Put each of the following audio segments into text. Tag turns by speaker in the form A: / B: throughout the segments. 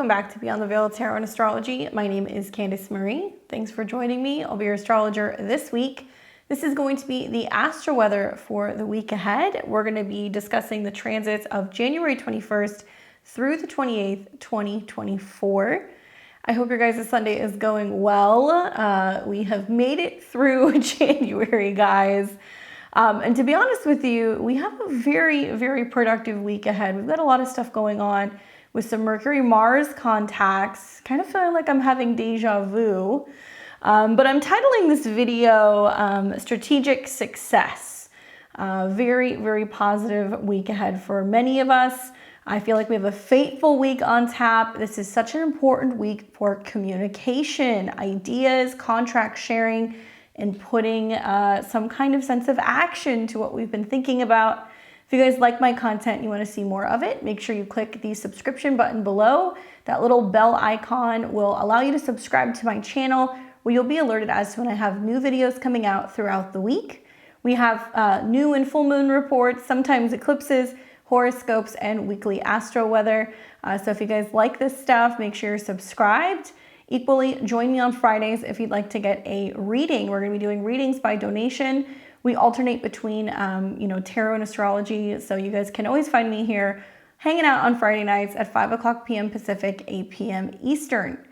A: welcome back to Beyond the Veil Tarot and Astrology. My name is Candice Marie. Thanks for joining me. I'll be your astrologer this week. This is going to be the astro weather for the week ahead. We're going to be discussing the transits of January 21st through the 28th, 2024. I hope your guys' Sunday is going well. We have made it through January, guys. And to be honest with you, we have a very, very productive week ahead. We've got a lot of stuff going on with some Mercury-Mars contacts. Kind of feeling like I'm having deja vu. But I'm titling this video Strategic Success. Very, very positive week ahead for many of us. I feel like we have a fateful week on tap. This is such an important week for communication, ideas, contract sharing, and putting some kind of sense of action to what we've been thinking about. If you guys like my content, you want to see more of it, make sure you click the subscription button below. That little bell icon will allow you to subscribe to my channel, where you'll be alerted as to when I have new videos coming out throughout the week. We have new and full moon reports, sometimes eclipses, horoscopes, and weekly astro weather. So if you guys like this stuff, make sure you're subscribed. Equally, join me on Fridays if you'd like to get a reading. We're going to be doing readings by donation. We alternate between, tarot and astrology. So you guys can always find me here hanging out on Friday nights at 5 o'clock p.m. Pacific, 8 p.m. Eastern.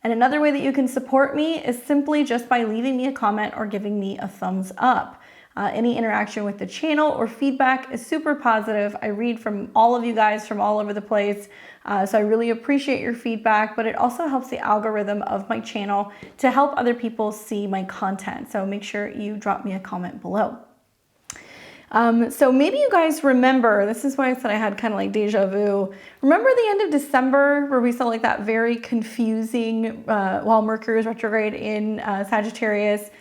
A: And another way that you can support me is simply just by leaving me a comment or giving me a thumbs up. Any interaction with the channel or feedback is super positive. I read from all of you guys from all over the place. So I really appreciate your feedback, but it also helps the algorithm of my channel to help other people see my content. So make sure you drop me a comment below. So maybe you guys remember, this is why I said I had kind of like deja vu. Remember the end of December where we saw like that very confusing, while Mercury was retrograde in Sagittarius,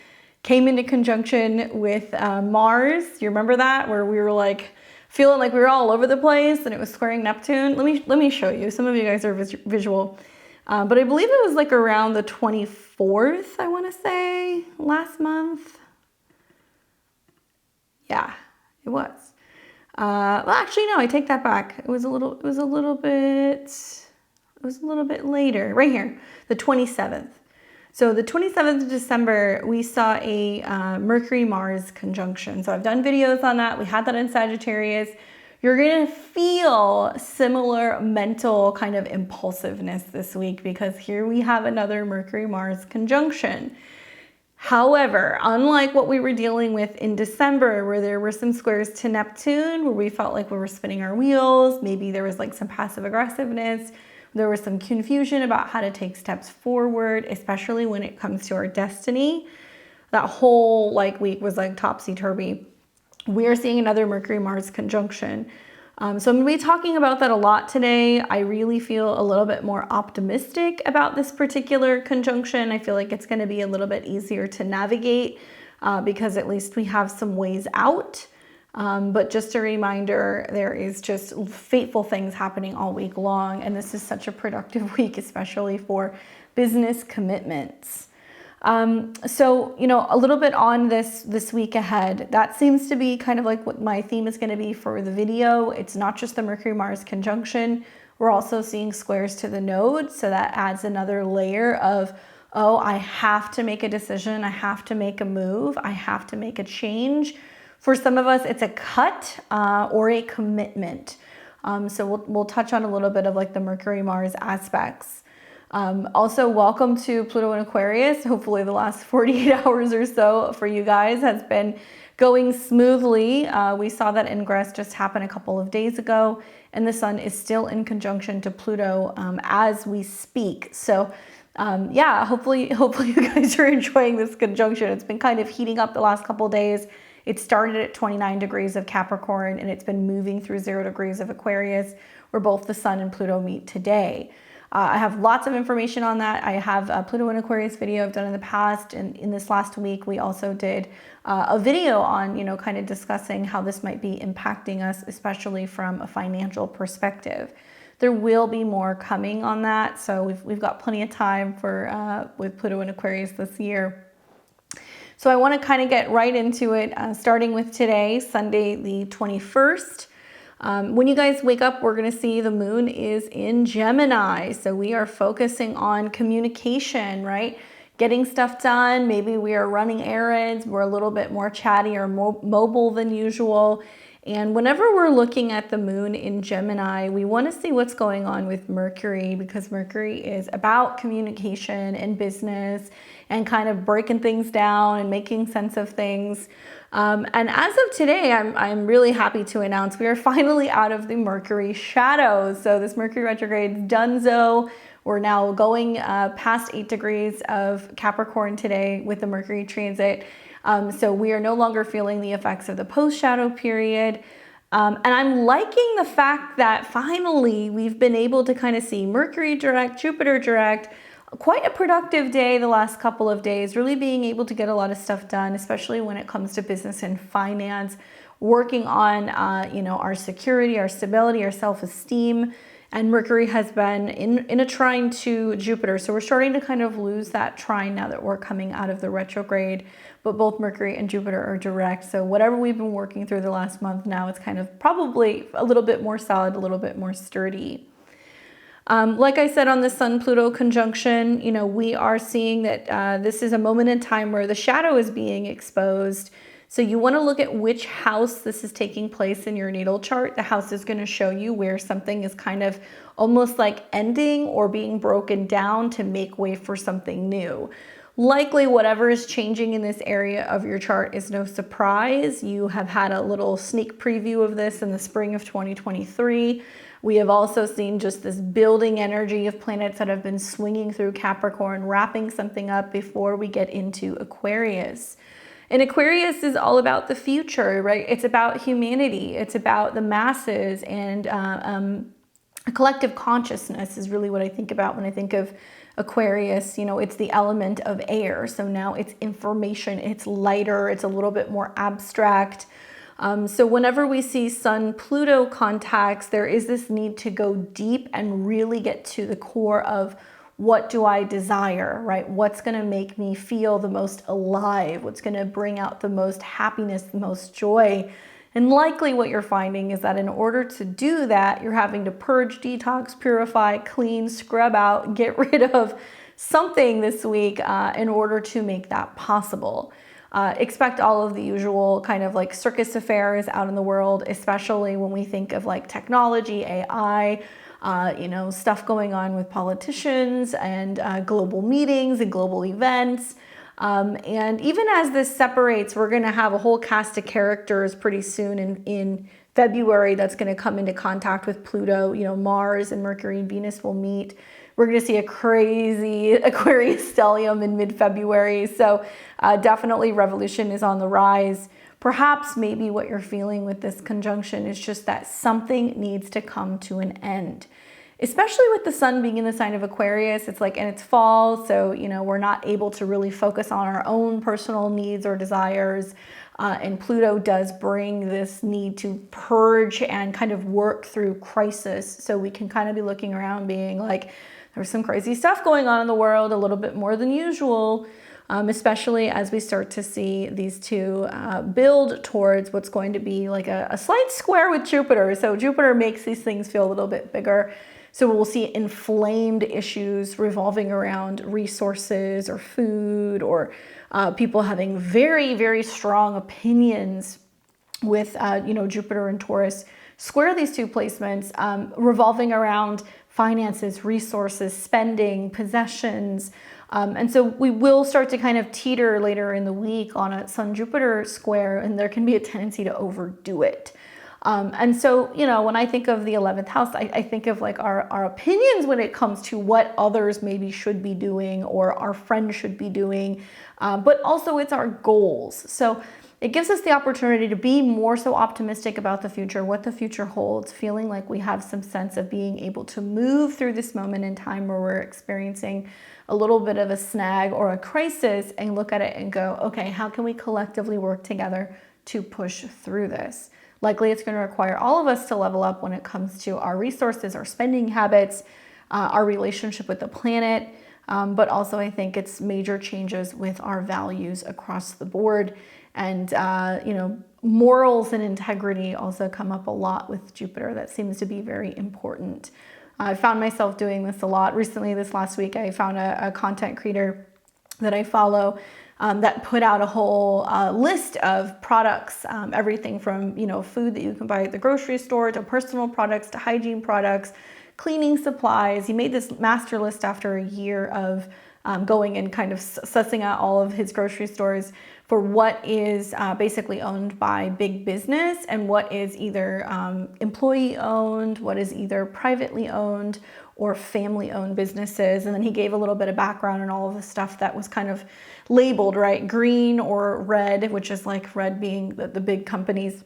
A: came into conjunction with Mars. You remember that? Where we were like feeling like we were all over the place and it was squaring Neptune. Let me show you. Some of you guys are visual. But I believe it was like around the 24th, I want to say, last month. Yeah, it was. Well, actually, no, I take that back. It was a little bit later, right here, the 27th. So the 27th of December, we saw a Mercury-Mars conjunction. So I've done videos on that. We had that in Sagittarius. You're going to feel similar mental kind of impulsiveness this week because here we have another Mercury-Mars conjunction. However, unlike what we were dealing with in December, where there were some squares to Neptune, where we felt like we were spinning our wheels, maybe there was like some passive aggressiveness, there was some confusion about how to take steps forward, especially when it comes to our destiny. That whole week was like topsy-turvy. We're seeing another Mercury-Mars conjunction. So I'm going to be talking about that a lot today. I really feel a little bit more optimistic about this particular conjunction. I feel like it's going to be a little bit easier to navigate because at least we have some ways out. But just a reminder, there is just fateful things happening all week long. And this is such a productive week, especially for business commitments. So, a little bit on this week ahead, that seems to be kind of like what my theme is going to be for the video. It's not just the Mercury-Mars conjunction. We're also seeing squares to the nodes. So that adds another layer of, oh, I have to make a decision. I have to make a move. I have to make a change. For some of us, it's a cut or a commitment. So we'll touch on a little bit of like the Mercury-Mars aspects. Also, welcome to Pluto and Aquarius. Hopefully the last 48 hours or so for you guys has been going smoothly. We saw that ingress just happen a couple of days ago, and the sun is still in conjunction to Pluto as we speak. So yeah, hopefully you guys are enjoying this conjunction. It's been kind of heating up the last couple of days. It started at 29 degrees of Capricorn, and it's been moving through 0 degrees of Aquarius, where both the sun and Pluto meet today. I have lots of information on that. I have a Pluto and Aquarius video I've done in the past, and in this last week, we also did a video on, kind of discussing how this might be impacting us, especially from a financial perspective. There will be more coming on that, so we've got plenty of time for with Pluto and Aquarius this year. So I want to kind of get right into it, starting with today, Sunday the 21st. When you guys wake up, we're going to see the moon is in Gemini. So we are focusing on communication, right? Getting stuff done. Maybe we are running errands. We're a little bit more chatty or mobile than usual. And whenever we're looking at the moon in Gemini, we want to see what's going on with Mercury, because Mercury is about communication and business and kind of breaking things down and making sense of things. And as of today, I'm really happy to announce we are finally out of the Mercury shadows. So this Mercury retrograde is donezo. We're now going past 8 degrees of Capricorn today with the Mercury transit. So we are no longer feeling the effects of the post-shadow period. And I'm liking the fact that finally we've been able to kind of see Mercury direct, Jupiter direct, quite a productive day the last couple of days, really being able to get a lot of stuff done, especially when it comes to business and finance, working on our security, our stability, our self-esteem. And Mercury has been in a trine to Jupiter. So we're starting to kind of lose that trine now that we're coming out of the retrograde. But both Mercury and Jupiter are direct. So whatever we've been working through the last month, now it's kind of probably a little bit more solid, a little bit more sturdy. Like I said on the Sun-Pluto conjunction, we are seeing that this is a moment in time where the shadow is being exposed. So you want to look at which house this is taking place in your natal chart. The house is going to show you where something is kind of almost like ending or being broken down to make way for something new. Likely whatever is changing in this area of your chart is no surprise. You have had a little sneak preview of this in the spring of 2023. We have also seen just this building energy of planets that have been swinging through Capricorn, wrapping something up before we get into Aquarius. And Aquarius is all about the future, right? It's about humanity. It's about the masses, and a collective consciousness is really what I think about when I think of Aquarius. It's the element of air. So now it's information, it's lighter, it's a little bit more abstract. So whenever we see Sun-Pluto contacts, there is this need to go deep and really get to the core of what do I desire, right? What's going to make me feel the most alive? What's going to bring out the most happiness, the most joy? And likely what you're finding is that in order to do that, you're having to purge, detox, purify, clean, scrub out, get rid of something this week in order to make that possible. Expect all of the usual kind of like circus affairs out in the world, especially when we think of like technology, AI, stuff going on with politicians and global meetings and global events. And even as this separates, we're going to have a whole cast of characters pretty soon in February that's going to come into contact with Pluto. Mars and Mercury and Venus will meet. We're going to see a crazy Aquarius stellium in mid-February. So definitely revolution is on the rise. Perhaps maybe what you're feeling with this conjunction is just that something needs to come to an end. Especially with the sun being in the sign of Aquarius, it's like, and it's fall, so we're not able to really focus on our own personal needs or desires. And Pluto does bring this need to purge and kind of work through crisis. So we can kind of be looking around being like, there's some crazy stuff going on in the world, a little bit more than usual. Especially as we start to see these two build towards what's going to be like a slight square with Jupiter. So Jupiter makes these things feel a little bit bigger. So we'll see inflamed issues revolving around resources or food, or people having very, very strong opinions with, Jupiter and Taurus. Square these two placements revolving around finances, resources, spending, possessions. And so we will start to kind of teeter later in the week on a Sun-Jupiter square, and there can be a tendency to overdo it. And so, when I think of the 11th house, I think of like our opinions when it comes to what others maybe should be doing or our friends should be doing, but also it's our goals. So it gives us the opportunity to be more so optimistic about the future, what the future holds, feeling like we have some sense of being able to move through this moment in time where we're experiencing a little bit of a snag or a crisis, and look at it and go, okay, how can we collectively work together to push through this? Likely it's going to require all of us to level up when it comes to our resources, our spending habits, our relationship with the planet, but also I think it's major changes with our values across the board. And, morals and integrity also come up a lot with Jupiter. That seems to be very important. I found myself doing this a lot recently. This last week, I found a content creator that I follow that put out a whole list of products, everything from, you know, food that you can buy at the grocery store to personal products to hygiene products, cleaning supplies. He made this master list after a year of going and kind of sussing out all of his grocery stores for what is basically owned by big business and what is either employee owned, what is either privately owned or family owned businesses. And then he gave a little bit of background on all of the stuff that was kind of labeled, right? Green or red, which is like red being the big companies,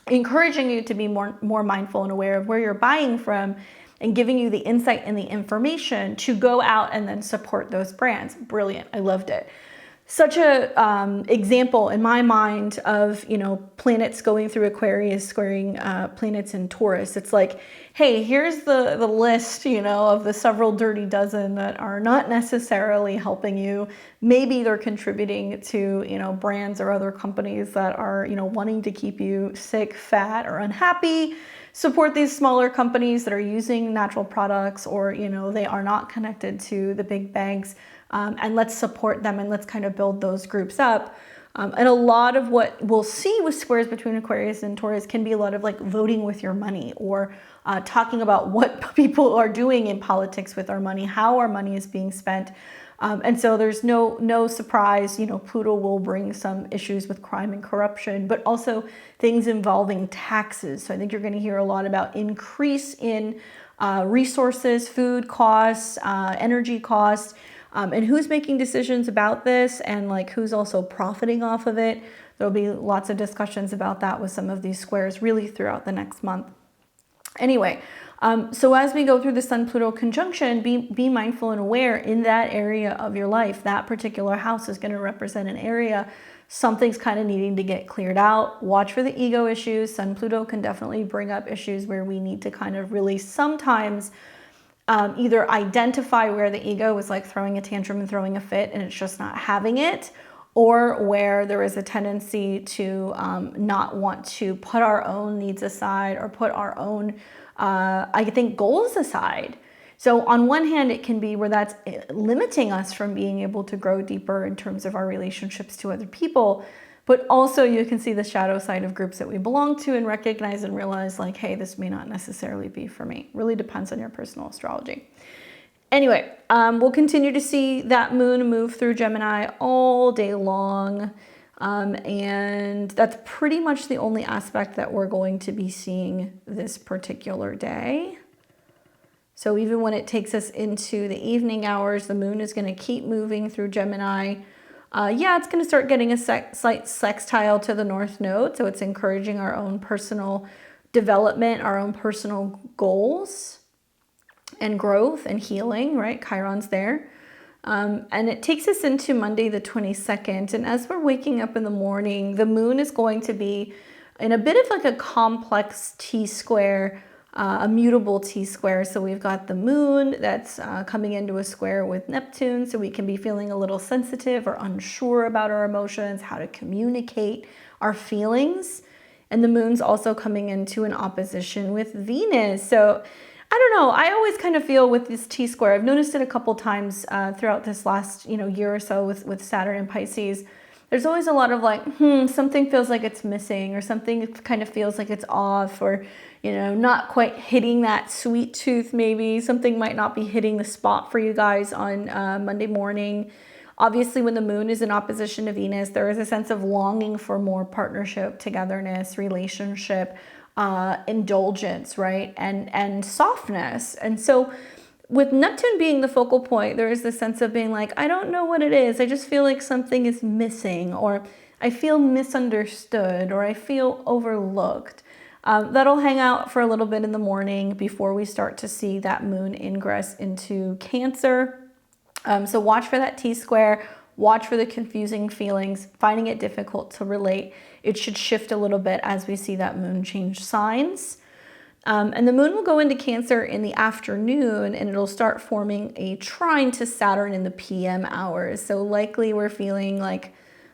A: encouraging you to be more mindful and aware of where you're buying from and giving you the insight and the information to go out and then support those brands. Brilliant. I loved it. Such a example in my mind of, you know, planets going through Aquarius, squaring planets in Taurus. It's like, hey, here's the list, you know, of the several dirty dozen that are not necessarily helping you. Maybe they're contributing to, you know, brands or other companies that are, you know, wanting to keep you sick, fat, or unhappy. Support these smaller companies that are using natural products, or, you know, they are not connected to the big banks. And let's support them and let's kind of build those groups up. And a lot of what we'll see with squares between Aquarius and Taurus can be a lot of like voting with your money, or talking about what people are doing in politics with our money, how our money is being spent. And so there's no surprise, you know, Pluto will bring some issues with crime and corruption, but also things involving taxes. So I think you're going to hear a lot about increase in resources, food costs, energy costs. And who's making decisions about this, and like who's also profiting off of it. There'll be lots of discussions about that with some of these squares really throughout the next month. Anyway, so as we go through the Sun-Pluto conjunction, be mindful and aware in that area of your life. That particular house is going to represent an area something's kind of needing to get cleared out. Watch for the ego issues. Sun-Pluto can definitely bring up issues where we need to kind of really sometimes either identify where the ego is like throwing a tantrum and throwing a fit and it's just not having it, or where there is a tendency to not want to put our own needs aside or put our own, I think, goals aside. So on one hand, it can be where that's limiting us from being able to grow deeper in terms of our relationships to other people. But also you can see the shadow side of groups that we belong to and recognize and realize like, hey, this may not necessarily be for me. Really depends on your personal astrology. Anyway, we'll continue to see that moon move through Gemini all day long. And that's pretty much the only aspect that we're going to be seeing this particular day. So even when it takes us into the evening hours, the moon is going to keep moving through Gemini. Yeah, it's going to start getting a slight sextile to the North Node, so it's encouraging our own personal development, our own personal goals and growth and healing, right? Chiron's there. And it takes us into Monday the 22nd, and as we're waking up in the morning, the moon is going to be in a bit of like a complex T-square, a mutable T-square. So we've got the moon that's coming into a square with Neptune, so we can be feeling a little sensitive or unsure about our emotions, how to communicate our feelings. And the moon's also coming into an opposition with Venus. So I don't know, I always kind of feel with this T-square, I've noticed it a couple times throughout this last year or so with Saturn and Pisces. There's always a lot of like, something feels like it's missing, or something kind of feels like it's off, or, you know, not quite hitting that sweet tooth maybe. Something might not be hitting the spot for you guys on Monday morning. Obviously, when the moon is in opposition to Venus, there is a sense of longing for more partnership, togetherness, relationship, indulgence, right? And softness. And so with Neptune being the focal point, there is this sense of being like, I don't know what it is. I just feel like something is missing, or I feel misunderstood, or I feel overlooked. That'll hang out for a little bit in the morning before we start to see that moon ingress into Cancer. So watch for that T-square, watch for the confusing feelings, finding it difficult to relate. It should shift a little bit as we see that moon change signs. And the moon will go into Cancer in the afternoon, and it'll start forming a trine to Saturn in the PM hours. So likely we're feeling like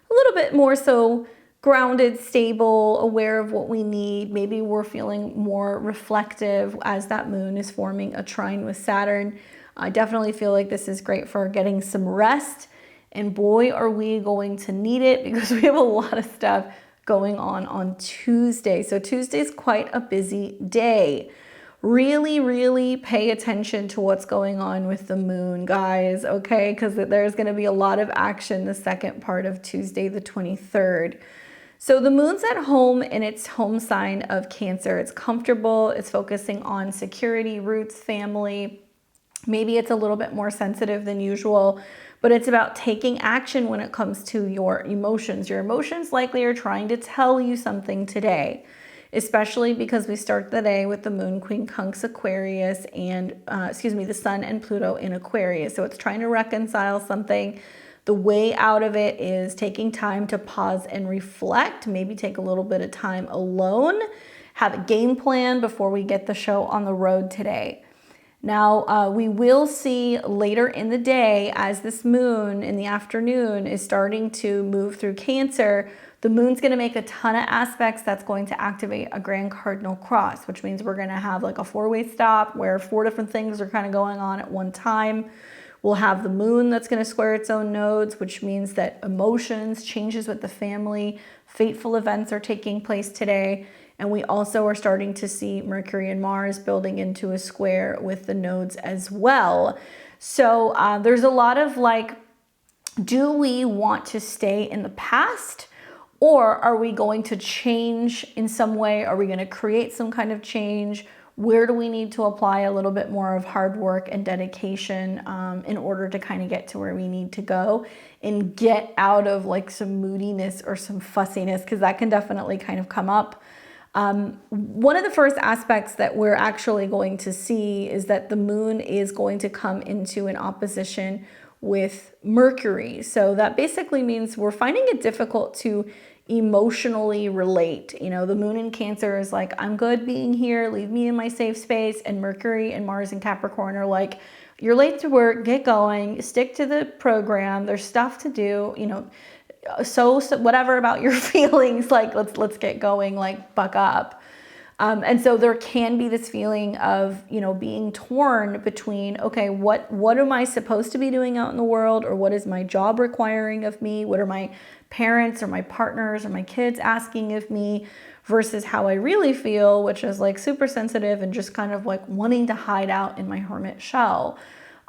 A: a little bit more so grounded, stable, aware of what we need. Maybe we're feeling more reflective as that moon is forming a trine with Saturn. I definitely feel like this is great for getting some rest. And boy, are we going to need it, because we have a lot of stuff going on Tuesday. So Tuesday's quite a busy day. Really, really pay attention to what's going on with the moon, guys, okay? Because there's going to be a lot of action the second part of Tuesday, the 23rd. So the moon's at home in its home sign of Cancer. It's comfortable. It's focusing on security, roots, family. Maybe it's a little bit more sensitive than usual, but it's about taking action when it comes to your emotions. Your emotions likely are trying to tell you something today, especially because we start the day with the moon quincunx Aquarius and, the sun and Pluto in Aquarius. So it's trying to reconcile something. The way out of it is taking time to pause and reflect, maybe take a little bit of time alone, have a game plan before we get the show on the road today. Now, we will see later in the day, as this moon in the afternoon is starting to move through Cancer, the moon's going to make a ton of aspects that's going to activate a grand cardinal cross, which means we're going to have like a four-way stop where 4 different things are kind of going on at one time. We'll have the moon that's going to square its own nodes, which means that emotions, changes with the family, fateful events are taking place today. And we also are starting to see Mercury and Mars building into a square with the nodes as well. So there's a lot of like, do we want to stay in the past, or are we going to change in some way? Are we going to create some kind of change? Where do we need to apply a little bit more of hard work and dedication in order to kind of get to where we need to go and get out of like some moodiness or some fussiness, because that can definitely kind of come up. One of the first aspects that we're actually going to see is that the moon is going to come into an opposition with Mercury. So that basically means we're finding it difficult to emotionally relate. You know, the moon in Cancer is like, I'm good being here, leave me in my safe space. And Mercury and Mars and Capricorn are like, you're late to work, get going, stick to the program, there's stuff to do, you know. So whatever about your feelings, like let's get going, like buck up. And so there can be this feeling of, you know, being torn between, okay, what am I supposed to be doing out in the world, or what is my job requiring of me? What are my parents or my partners or my kids asking of me, versus how I really feel, which is like super sensitive and just kind of like wanting to hide out in my hermit shell.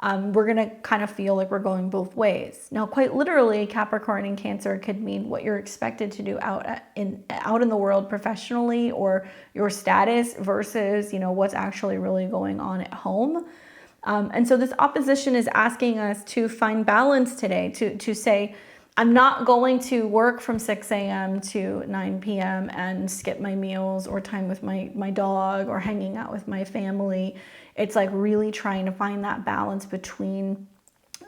A: We're going to kind of feel like we're going both ways. Now, quite literally, Capricorn and Cancer could mean what you're expected to do out in the world professionally, or your status, versus, you know, what's actually really going on at home. And so this opposition is asking us to find balance today, to say, I'm not going to work from 6 a.m. to 9 p.m. and skip my meals or time with my dog or hanging out with my family. It's like really trying to find that balance between,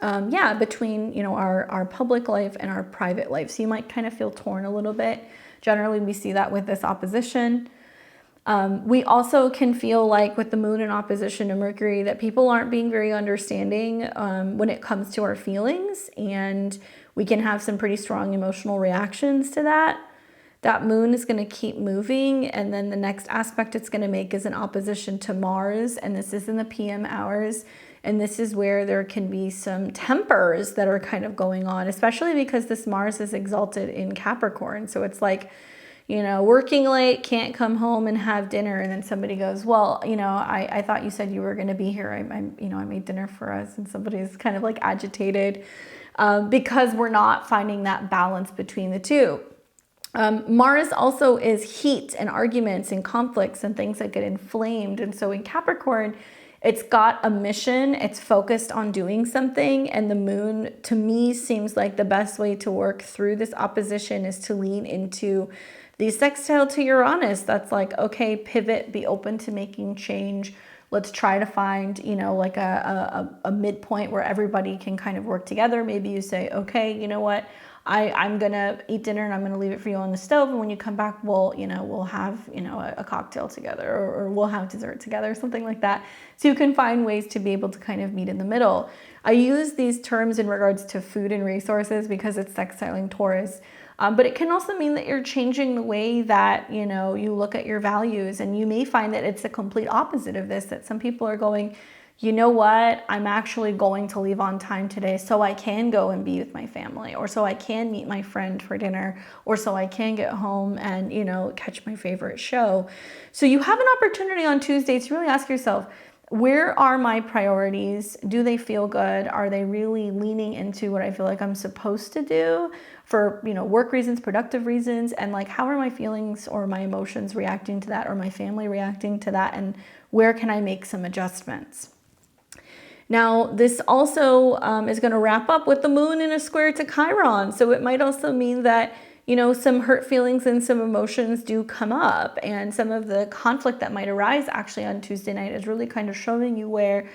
A: you know, our public life and our private life. So you might kind of feel torn a little bit. Generally, we see that with this opposition. We also can feel like with the moon in opposition to Mercury that people aren't being very understanding when it comes to our feelings, and we can have some pretty strong emotional reactions to that. That moon is going to keep moving, and then the next aspect it's going to make is an opposition to Mars, and this is in the PM hours, and this is where there can be some tempers that are kind of going on, especially because this Mars is exalted in Capricorn. So it's like, you know, working late, can't come home and have dinner, and then somebody goes, well, you know, I thought you said you were going to be here. I made dinner for us, and somebody's kind of like agitated because we're not finding that balance between the two. Mars also is heat and arguments and conflicts and things that get inflamed. And so in Capricorn, it's got a mission, it's focused on doing something. And the moon, to me, seems like the best way to work through this opposition is to lean into the sextile to Uranus. That's like, okay, pivot, be open to making change. Let's try to find, you know, like a midpoint where everybody can kind of work together. Maybe you say, okay, you know what? I'm going to eat dinner and I'm going to leave it for you on the stove. And when you come back, we'll have, you know, a cocktail together, or we'll have dessert together, something like that. So you can find ways to be able to kind of meet in the middle. I use these terms in regards to food and resources because it's sextiling Taurus. But it can also mean that you're changing the way that, you know, you look at your values. And you may find that it's the complete opposite of this, that some people are going, you know what, I'm actually going to leave on time today so I can go and be with my family, or so I can meet my friend for dinner, or so I can get home and, you know, catch my favorite show. So you have an opportunity on Tuesday to really ask yourself, where are my priorities? Do they feel good? Are they really leaning into what I feel like I'm supposed to do for, you know, work reasons, productive reasons? And like, how are my feelings or my emotions reacting to that, or my family reacting to that? And where can I make some adjustments? Now, this also is going to wrap up with the moon in a square to Chiron. So it might also mean that, you know, some hurt feelings and some emotions do come up, and some of the conflict that might arise actually on Tuesday night is really kind of showing you where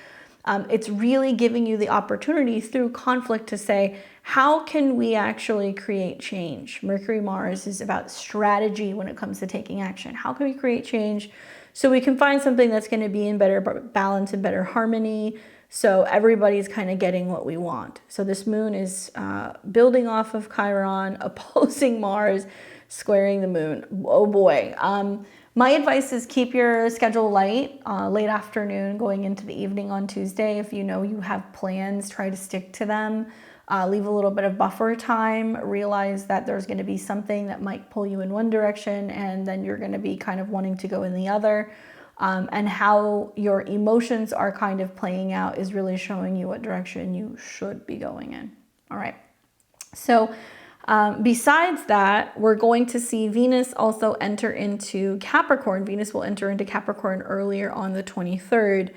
A: it's really giving you the opportunity through conflict to say, how can we actually create change? Mercury Mars is about strategy when it comes to taking action. How can we create change so we can find something that's going to be in better balance and better harmony, so everybody's kind of getting what we want? So this moon is building off of Chiron, opposing Mars, squaring the moon. Oh boy. My advice is keep your schedule light, late afternoon going into the evening on Tuesday. If you know you have plans, try to stick to them. Leave a little bit of buffer time. Realize that there's going to be something that might pull you in one direction, and then you're going to be kind of wanting to go in the other. And how your emotions are kind of playing out is really showing you what direction you should be going in. All right. So besides that, we're going to see Venus also enter into Capricorn. Venus will enter into Capricorn earlier on the 23rd.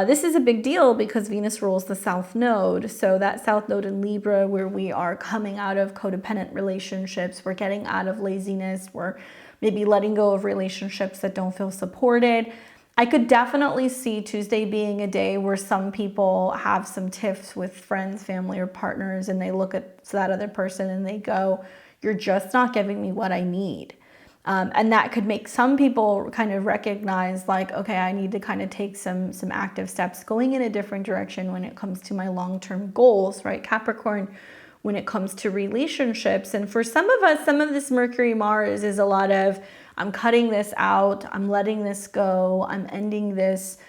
A: This is a big deal because Venus rules the South Node. So that South Node in Libra, where we are coming out of codependent relationships, we're getting out of laziness, we're maybe letting go of relationships that don't feel supported. I could definitely see Tuesday being a day where some people have some tiffs with friends, family, or partners, and they look at that other person and they go, you're just not giving me what I need. And that could make some people kind of recognize like, okay, I need to kind of take some active steps going in a different direction when it comes to my long-term goals, right? Capricorn, when it comes to relationships. And for some of us, some of this Mercury Mars is a lot of, I'm cutting this out, I'm letting this go, I'm ending this,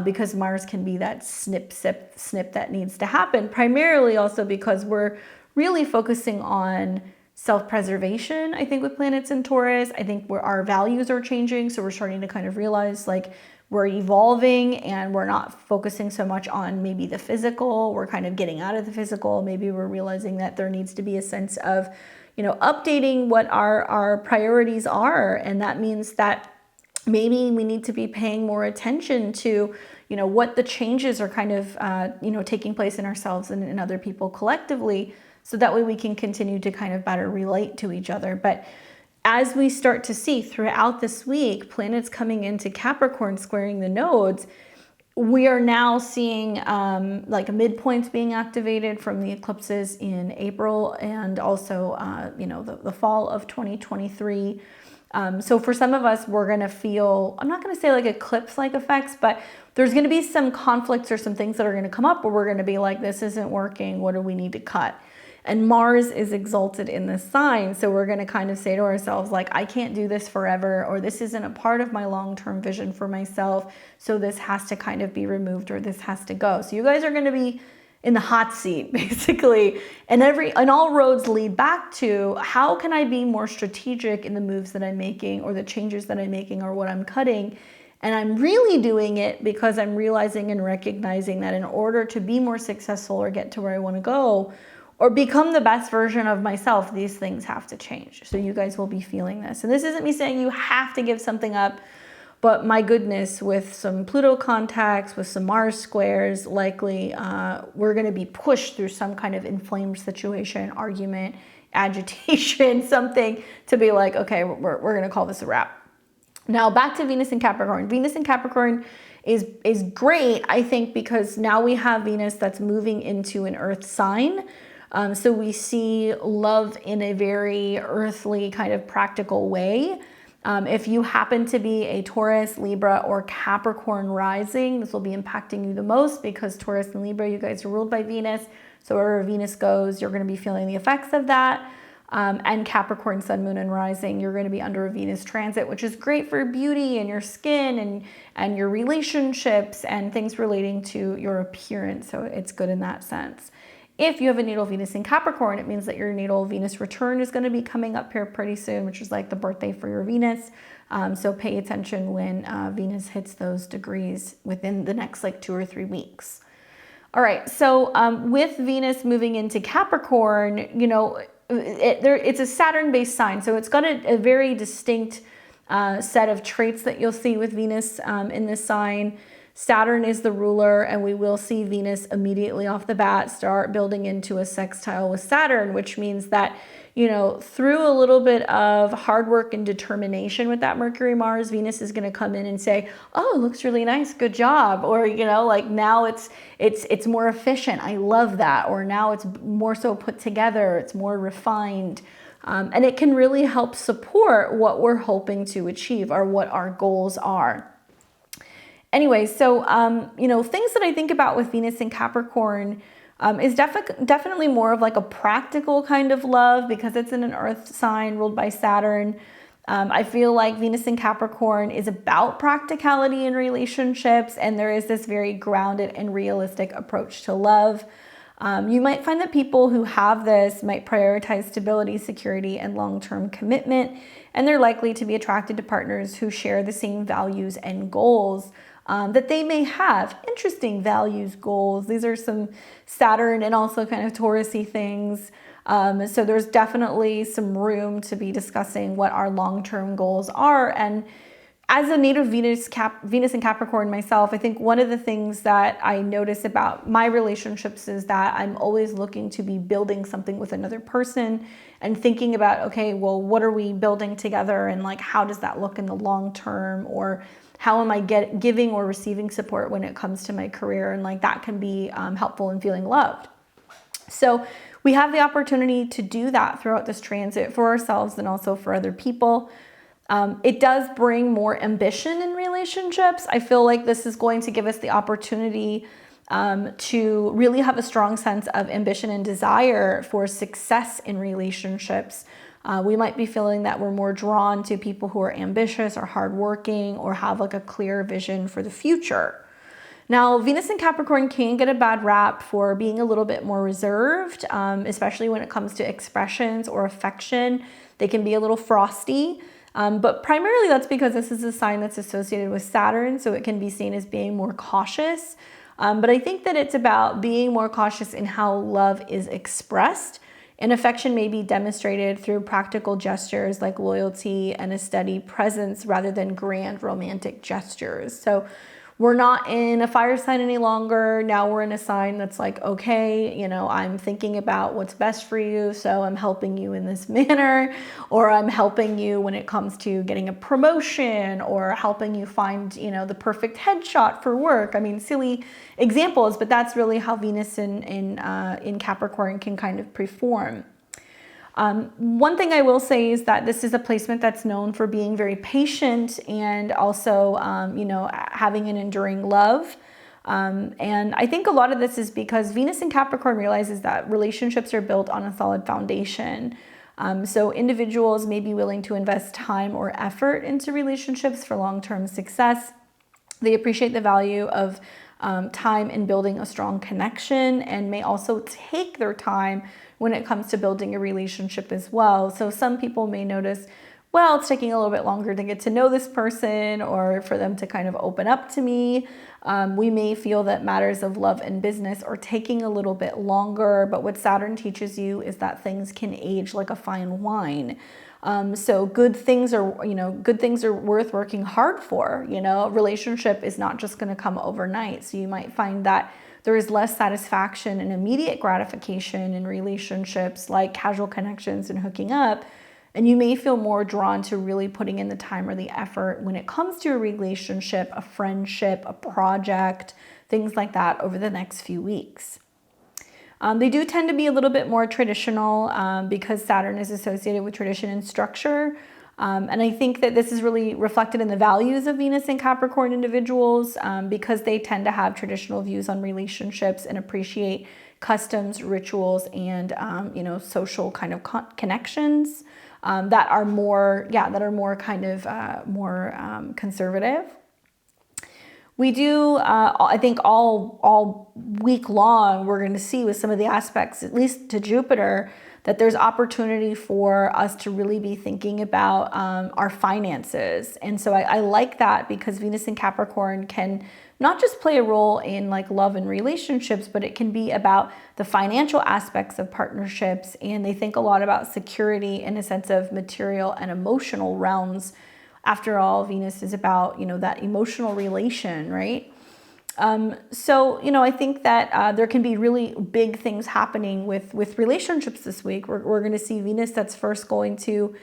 A: because Mars can be that snip that needs to happen. Primarily also because we're really focusing on self-preservation, I think, with planets in Taurus. I think our values are changing. So we're starting to kind of realize like we're evolving and we're not focusing so much on maybe the physical. We're kind of getting out of the physical. Maybe we're realizing that there needs to be a sense of, you know, updating what our priorities are. And that means that maybe we need to be paying more attention to, you know, what the changes are kind of, you know, taking place in ourselves and in other people collectively. So that way we can continue to kind of better relate to each other. But as we start to see throughout this week, planets coming into Capricorn, squaring the nodes, we are now seeing like midpoints being activated from the eclipses in April and also, you know, the fall of 2023. So for some of us, we're going to feel, I'm not going to say like eclipse-like effects, but there's going to be some conflicts or some things that are going to come up where we're going to be like, this isn't working. What do we need to cut? And Mars is exalted in this sign. So we're going to kind of say to ourselves, like, I can't do this forever, or this isn't a part of my long-term vision for myself. So this has to kind of be removed, or this has to go. So you guys are going to be in the hot seat, basically. And all roads lead back to, how can I be more strategic in the moves that I'm making, or the changes that I'm making, or what I'm cutting? And I'm really doing it because I'm realizing and recognizing that in order to be more successful or get to where I want to go, or become the best version of myself, these things have to change. So you guys will be feeling this. And this isn't me saying you have to give something up, but my goodness, with some Pluto contacts, with some Mars squares, likely we're going to be pushed through some kind of inflamed situation, argument, agitation, something to be like, okay, we're going to call this a wrap. Now back to Venus and Capricorn. Venus and Capricorn is great, I think, because now we have Venus that's moving into an earth sign. So we see love in a very earthly kind of practical way. If you happen to be a Taurus, Libra, or Capricorn rising, this will be impacting you the most because Taurus and Libra, you guys are ruled by Venus. So wherever Venus goes, you're going to be feeling the effects of that. and Capricorn, sun, moon, and rising, you're going to be under a Venus transit, which is great for beauty and your skin and your relationships and things relating to your appearance. So it's good in that sense. If you have a natal Venus in Capricorn, it means that your natal Venus return is going to be coming up here pretty soon, which is like the birthday for your Venus. So pay attention when Venus hits those degrees within the next like 2 or 3 weeks. All right, so with Venus moving into Capricorn, you know, it's a Saturn-based sign, so it's got a very distinct set of traits that you'll see with Venus in this sign. Saturn is the ruler, and we will see Venus immediately off the bat start building into a sextile with Saturn, which means that, you know, through a little bit of hard work and determination with that Mercury Mars, Venus is going to come in and say, oh, it looks really nice, good job. Or, you know, like now it's more efficient. I love that. Or now it's more so put together. It's more refined. And it can really help support what we're hoping to achieve or what our goals are. Anyway, so, you know, things that I think about with Venus in Capricorn is definitely more of like a practical kind of love because it's in an earth sign ruled by Saturn. I feel like Venus in Capricorn is about practicality in relationships, and there is this very grounded and realistic approach to love. You might find that people who have this might prioritize stability, security, and long-term commitment, and they're likely to be attracted to partners who share the same values and goals that they may have. Interesting values, goals. These are some Saturn and also kind of Taurus-y things. So there's definitely some room to be discussing what our long-term goals are. And as a native Venus in Capricorn myself, I think one of the things that I notice about my relationships is that I'm always looking to be building something with another person and thinking about, okay, well, what are we building together? And like, how does that look in the long term? Or how am I giving or receiving support when it comes to my career? And like that can be helpful in feeling loved. So we have the opportunity to do that throughout this transit for ourselves and also for other people. It does bring more ambition in relationships. I feel like this is going to give us the opportunity to really have a strong sense of ambition and desire for success in relationships. We might be feeling that we're more drawn to people who are ambitious or hardworking or have like a clear vision for the future. Now, Venus in Capricorn can get a bad rap for being a little bit more reserved, especially when it comes to expressions or affection. They can be a little frosty, but primarily that's because this is a sign that's associated with Saturn, so it can be seen as being more cautious. But I think that it's about being more cautious in how love is expressed. And affection may be demonstrated through practical gestures like loyalty and a steady presence rather than grand romantic gestures. So we're not in a fire sign any longer. Now we're in a sign that's like, okay, you know, I'm thinking about what's best for you, so I'm helping you in this manner, or I'm helping you when it comes to getting a promotion, or helping you find, you know, the perfect headshot for work. I mean, silly examples, but that's really how Venus in Capricorn can kind of perform. One thing I will say is that this is a placement that's known for being very patient and also, you know, having an enduring love. And I think a lot of this is because Venus in Capricorn realizes that relationships are built on a solid foundation. So individuals may be willing to invest time or effort into relationships for long-term success. They appreciate the value of time in building a strong connection and may also take their time when it comes to building a relationship as well. So some people may notice, well, it's taking a little bit longer to get to know this person or for them to kind of open up to me. We may feel that matters of love and business are taking a little bit longer, but what Saturn teaches you is that things can age like a fine wine. So good things are worth working hard for. You know, a relationship is not just going to come overnight. So you might find that there is less satisfaction and immediate gratification in relationships like casual connections and hooking up. And you may feel more drawn to really putting in the time or the effort when it comes to a relationship, a friendship, a project, things like that over the next few weeks. They do tend to be a little bit more traditional because Saturn is associated with tradition and structure. And I think that this is really reflected in the values of Venus and Capricorn individuals because they tend to have traditional views on relationships and appreciate customs, rituals, and, you know, social kind of connections that are more, that are more kind of more conservative. We do, I think all week long, we're going to see with some of the aspects, at least to Jupiter, that there's opportunity for us to really be thinking about our finances. And so I like that, because Venus in Capricorn can not just play a role in like love and relationships, but it can be about the financial aspects of partnerships. And they think a lot about security in a sense of material and emotional realms. After all, Venus is about, you know, that emotional relation, right? So, you know, I think that there can be really big things happening with relationships this week. We're going to see Venus that's first going to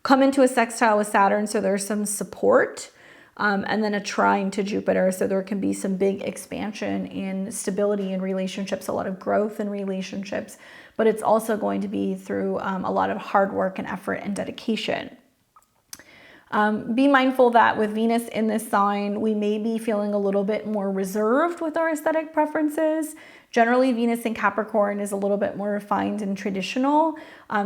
A: come into a sextile with Saturn. So there's some support, and then a trine to Jupiter. So there can be some big expansion and stability in relationships, a lot of growth in relationships, but it's also going to be through a lot of hard work and effort and dedication. Be mindful that with Venus in this sign, we may be feeling a little bit more reserved with our aesthetic preferences. Generally, Venus in Capricorn is a little bit more refined and traditional.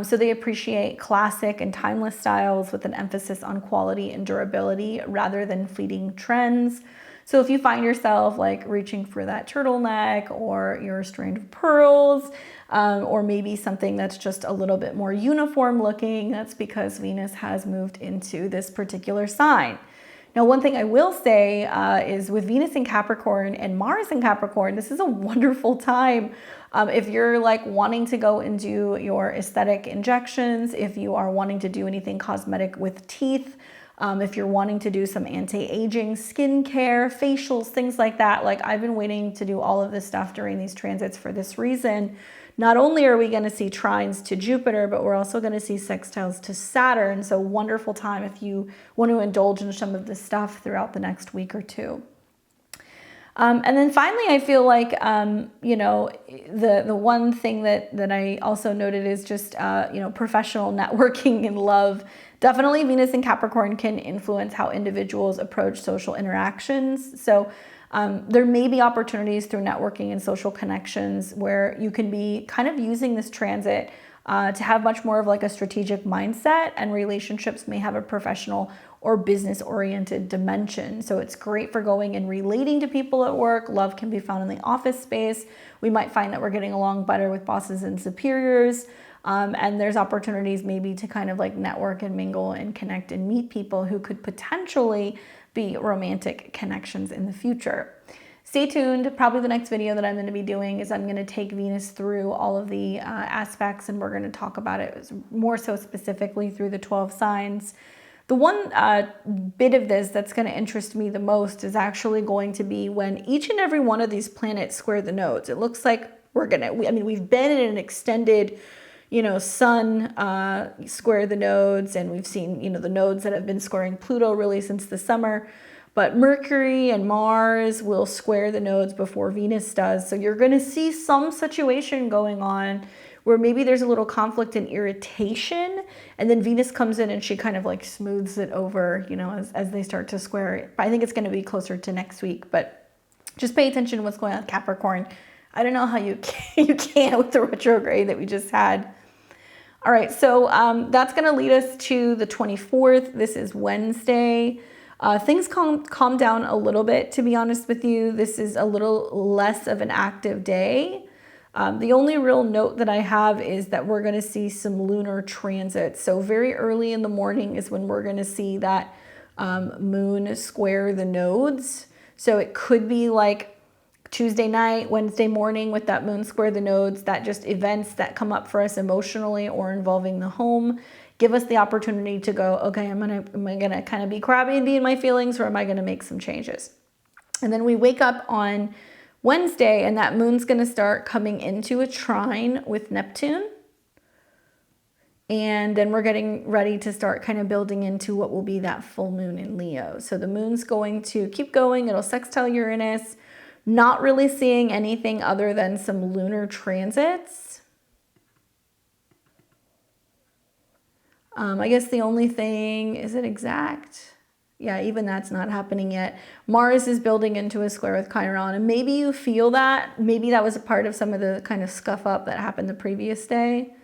A: So they appreciate classic and timeless styles with an emphasis on quality and durability rather than fleeting trends. So if you find yourself like reaching for that turtleneck or your strand of pearls, or maybe something that's just a little bit more uniform looking, that's because Venus has moved into this particular sign. Now, one thing I will say is with Venus in Capricorn and Mars in Capricorn, this is a wonderful time. If you're like wanting to go and do your aesthetic injections, if you are wanting to do anything cosmetic with teeth, if you're wanting to do some anti-aging skincare, facials, things like that, like I've been waiting to do all of this stuff during these transits for this reason. Not only are we going to see trines to Jupiter, but we're also going to see sextiles to Saturn. So wonderful time if you want to indulge in some of this stuff throughout the next week or two. And then finally, I feel like, you know, the one thing that I also noted is just, you know, professional networking and love. Definitely Venus in Capricorn can influence how individuals approach social interactions. So there may be opportunities through networking and social connections where you can be kind of using this transit to have much more of like a strategic mindset, and relationships may have a professional or business-oriented dimension. So it's great for going and relating to people at work. Love can be found in the office space. We might find that we're getting along better with bosses and superiors. And there's opportunities maybe to kind of like network and mingle and connect and meet people who could potentially be romantic connections in the future. Stay tuned. Probably the next video that I'm going to be doing is I'm going to take Venus through all of the aspects, and we're going to talk about it more so specifically through the 12 signs. The one bit of this that's going to interest me the most is actually going to be when each and every one of these planets square the nodes. It looks like we've been in an extended, you know, Sun square the nodes, and we've seen, you know, the nodes that have been squaring Pluto really since the summer. But Mercury and Mars will square the nodes before Venus does. So you're going to see some situation going on where maybe there's a little conflict and irritation, and then Venus comes in and she kind of like smooths it over, you know, as they start to square it. I think it's going to be closer to next week, but just pay attention to what's going on with Capricorn. I don't know how you can with the retrograde that we just had. All right, so that's going to lead us to the 24th. This is Wednesday. Things calm down a little bit, to be honest with you. This is a little less of an active day. The only real note that I have is that we're going to see some lunar transits. So very early in the morning is when we're going to see that moon square the nodes. So it could be like Tuesday night, Wednesday morning with that moon square the nodes, that just events that come up for us emotionally or involving the home give us the opportunity to go, okay, am I gonna kind of be crabby and be in my feelings, or am I gonna make some changes? And then we wake up on Wednesday and that moon's gonna start coming into a trine with Neptune. And then we're getting ready to start kind of building into what will be that full moon in Leo. So the moon's going to keep going, it'll sextile Uranus, not really seeing anything other than some lunar transits. I guess the only thing, is it exact? Yeah, even that's not happening yet. Mars is building into a square with Chiron, and maybe you feel that. Maybe that was a part of some of the kind of scuff up that happened the previous day.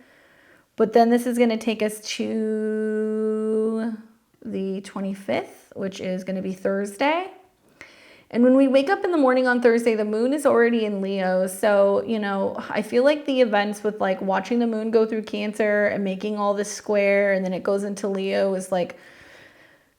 A: But then this is going to take us to the 25th, which is going to be Thursday. And when we wake up in the morning on Thursday, the moon is already in Leo. So, you know, I feel like the events with like watching the moon go through Cancer and making all this square, and then it goes into Leo, is like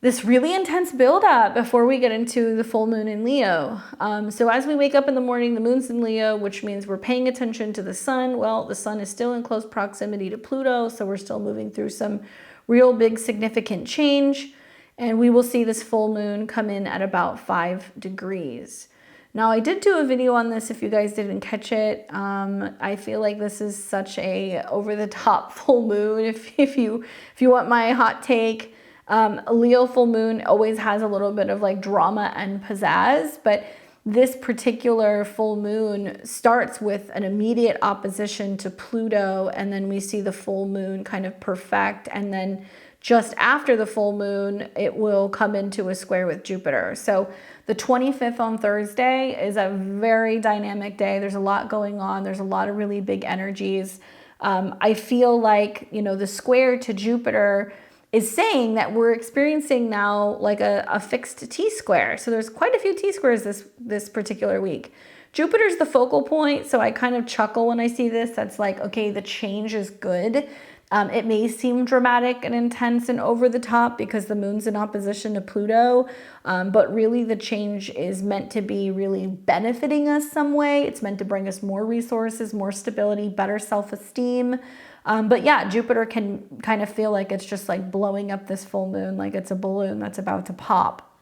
A: this really intense buildup before we get into the full moon in Leo. So as we wake up in the morning, the moon's in Leo, which means we're paying attention to the sun. Well, the sun is still in close proximity to Pluto, so we're still moving through some real big significant change. And we will see this full moon come in at about 5 degrees. Now, I did do a video on this if you guys didn't catch it. I feel like this is such a over-the-top full moon. If you want my hot take, a Leo full moon always has a little bit of like drama and pizzazz, but this particular full moon starts with an immediate opposition to Pluto, and then we see the full moon kind of perfect, and then just after the full moon, it will come into a square with Jupiter. So the 25th on Thursday is a very dynamic day. There's a lot going on. There's a lot of really big energies. I feel like, you know, the square to Jupiter is saying that we're experiencing now like a fixed T-square. So there's quite a few T-squares this particular week. Jupiter's the focal point, so I kind of chuckle when I see this. That's like, okay, the change is good. It may seem dramatic and intense and over the top because the moon's in opposition to Pluto, but really the change is meant to be really benefiting us some way. It's meant to bring us more resources, more stability, better self-esteem. But yeah, Jupiter can kind of feel like it's just like blowing up this full moon, like it's a balloon that's about to pop.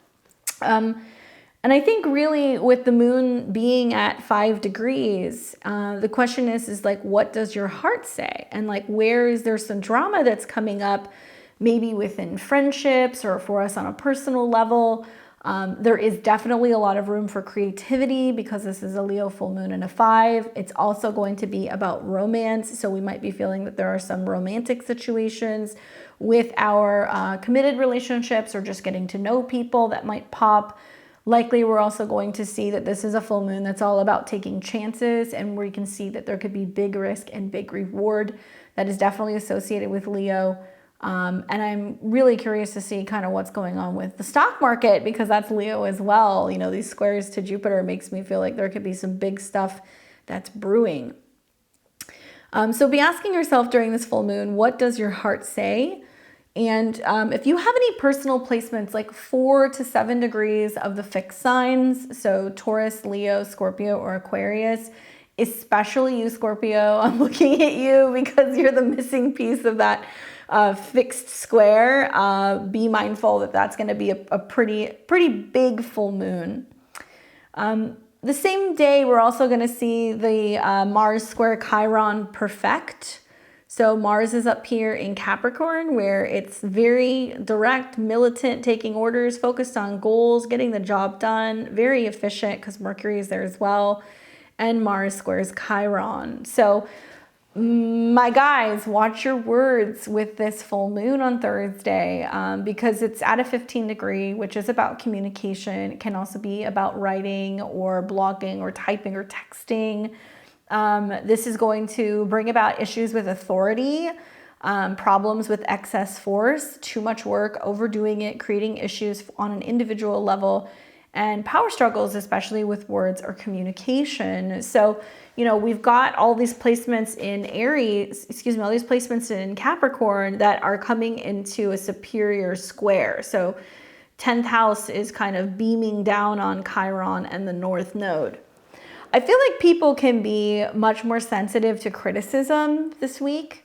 A: And I think really with the moon being at 5 degrees, the question is like, what does your heart say? And like, where is there some drama that's coming up, maybe within friendships or for us on a personal level? There is definitely a lot of room for creativity because this is a Leo full moon and a 5. It's also going to be about romance. So we might be feeling that there are some romantic situations with our committed relationships or just getting to know people that might pop. Likely, we're also going to see that this is a full moon that's all about taking chances, and where you can see that there could be big risk and big reward that is definitely associated with Leo. And I'm really curious to see kind of what's going on with the stock market because that's Leo as well. You know, these squares to Jupiter makes me feel like there could be some big stuff that's brewing. So be asking yourself during this full moon, what does your heart say? And if you have any personal placements, like 4 to 7 degrees of the fixed signs, so Taurus, Leo, Scorpio, or Aquarius, especially you, Scorpio, I'm looking at you because you're the missing piece of that fixed square. Be mindful that that's going to be a pretty big full moon. The same day, we're also going to see the Mars square Chiron perfect. So Mars is up here in Capricorn, where it's very direct, militant, taking orders, focused on goals, getting the job done, very efficient because Mercury is there as well. And Mars squares Chiron. So my guys, watch your words with this full moon on Thursday because it's at a 15 degree, which is about communication. It can also be about writing or blogging or typing or texting. This is going to bring about issues with authority, problems with excess force, too much work, overdoing it, creating issues on an individual level, and power struggles, especially with words or communication. So, you know, we've got all these placements in Aries, all these placements in Capricorn that are coming into a superior square. So 10th house is kind of beaming down on Chiron and the North Node. I feel like people can be much more sensitive to criticism this week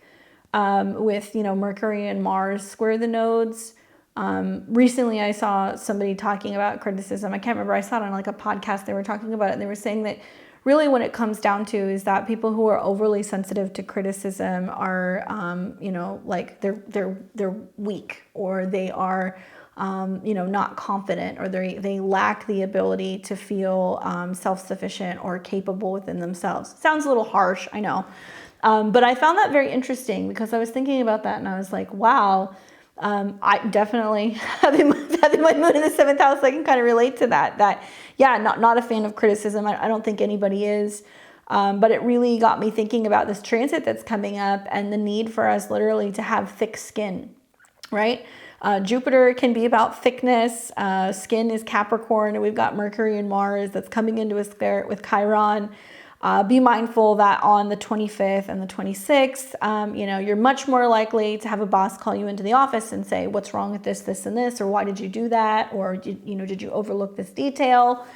A: with, you know, Mercury and Mars square the nodes. Recently, I saw somebody talking about criticism. I can't remember. I saw it on like a podcast. They were talking about it, and they were saying that really what it comes down to is that people who are overly sensitive to criticism are, you know, like they're weak, or they are you know, not confident, or they lack the ability to feel self-sufficient or capable within themselves. Sounds a little harsh, I know. But I found that very interesting because I was thinking about that and I was like, wow, I definitely, having my moon in the 7th house, so I can kind of relate to that, yeah, not a fan of criticism. I don't think anybody is. But it really got me thinking about this transit that's coming up and the need for us literally to have thick skin, right? Jupiter can be about thickness. Skin is Capricorn, and we've got Mercury and Mars that's coming into a square with Chiron. Be mindful that on the 25th and the 26th, you know, you're much more likely to have a boss call you into the office and say, what's wrong with this, this, and this, or why did you do that? Or, did you overlook this detail?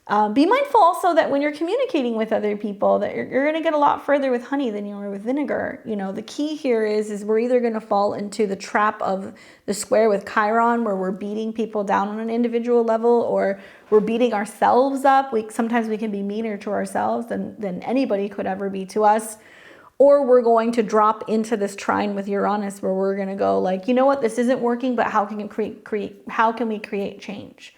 A: Be mindful also that when you're communicating with other people that you're going to get a lot further with honey than you are with vinegar. You know, the key here is we're either going to fall into the trap of the square with Chiron, where we're beating people down on an individual level, or we're beating ourselves up. Sometimes we can be meaner to ourselves than anybody could ever be to us. Or we're going to drop into this trine with Uranus, where we're going to go like, you know what, this isn't working, but how can we create change?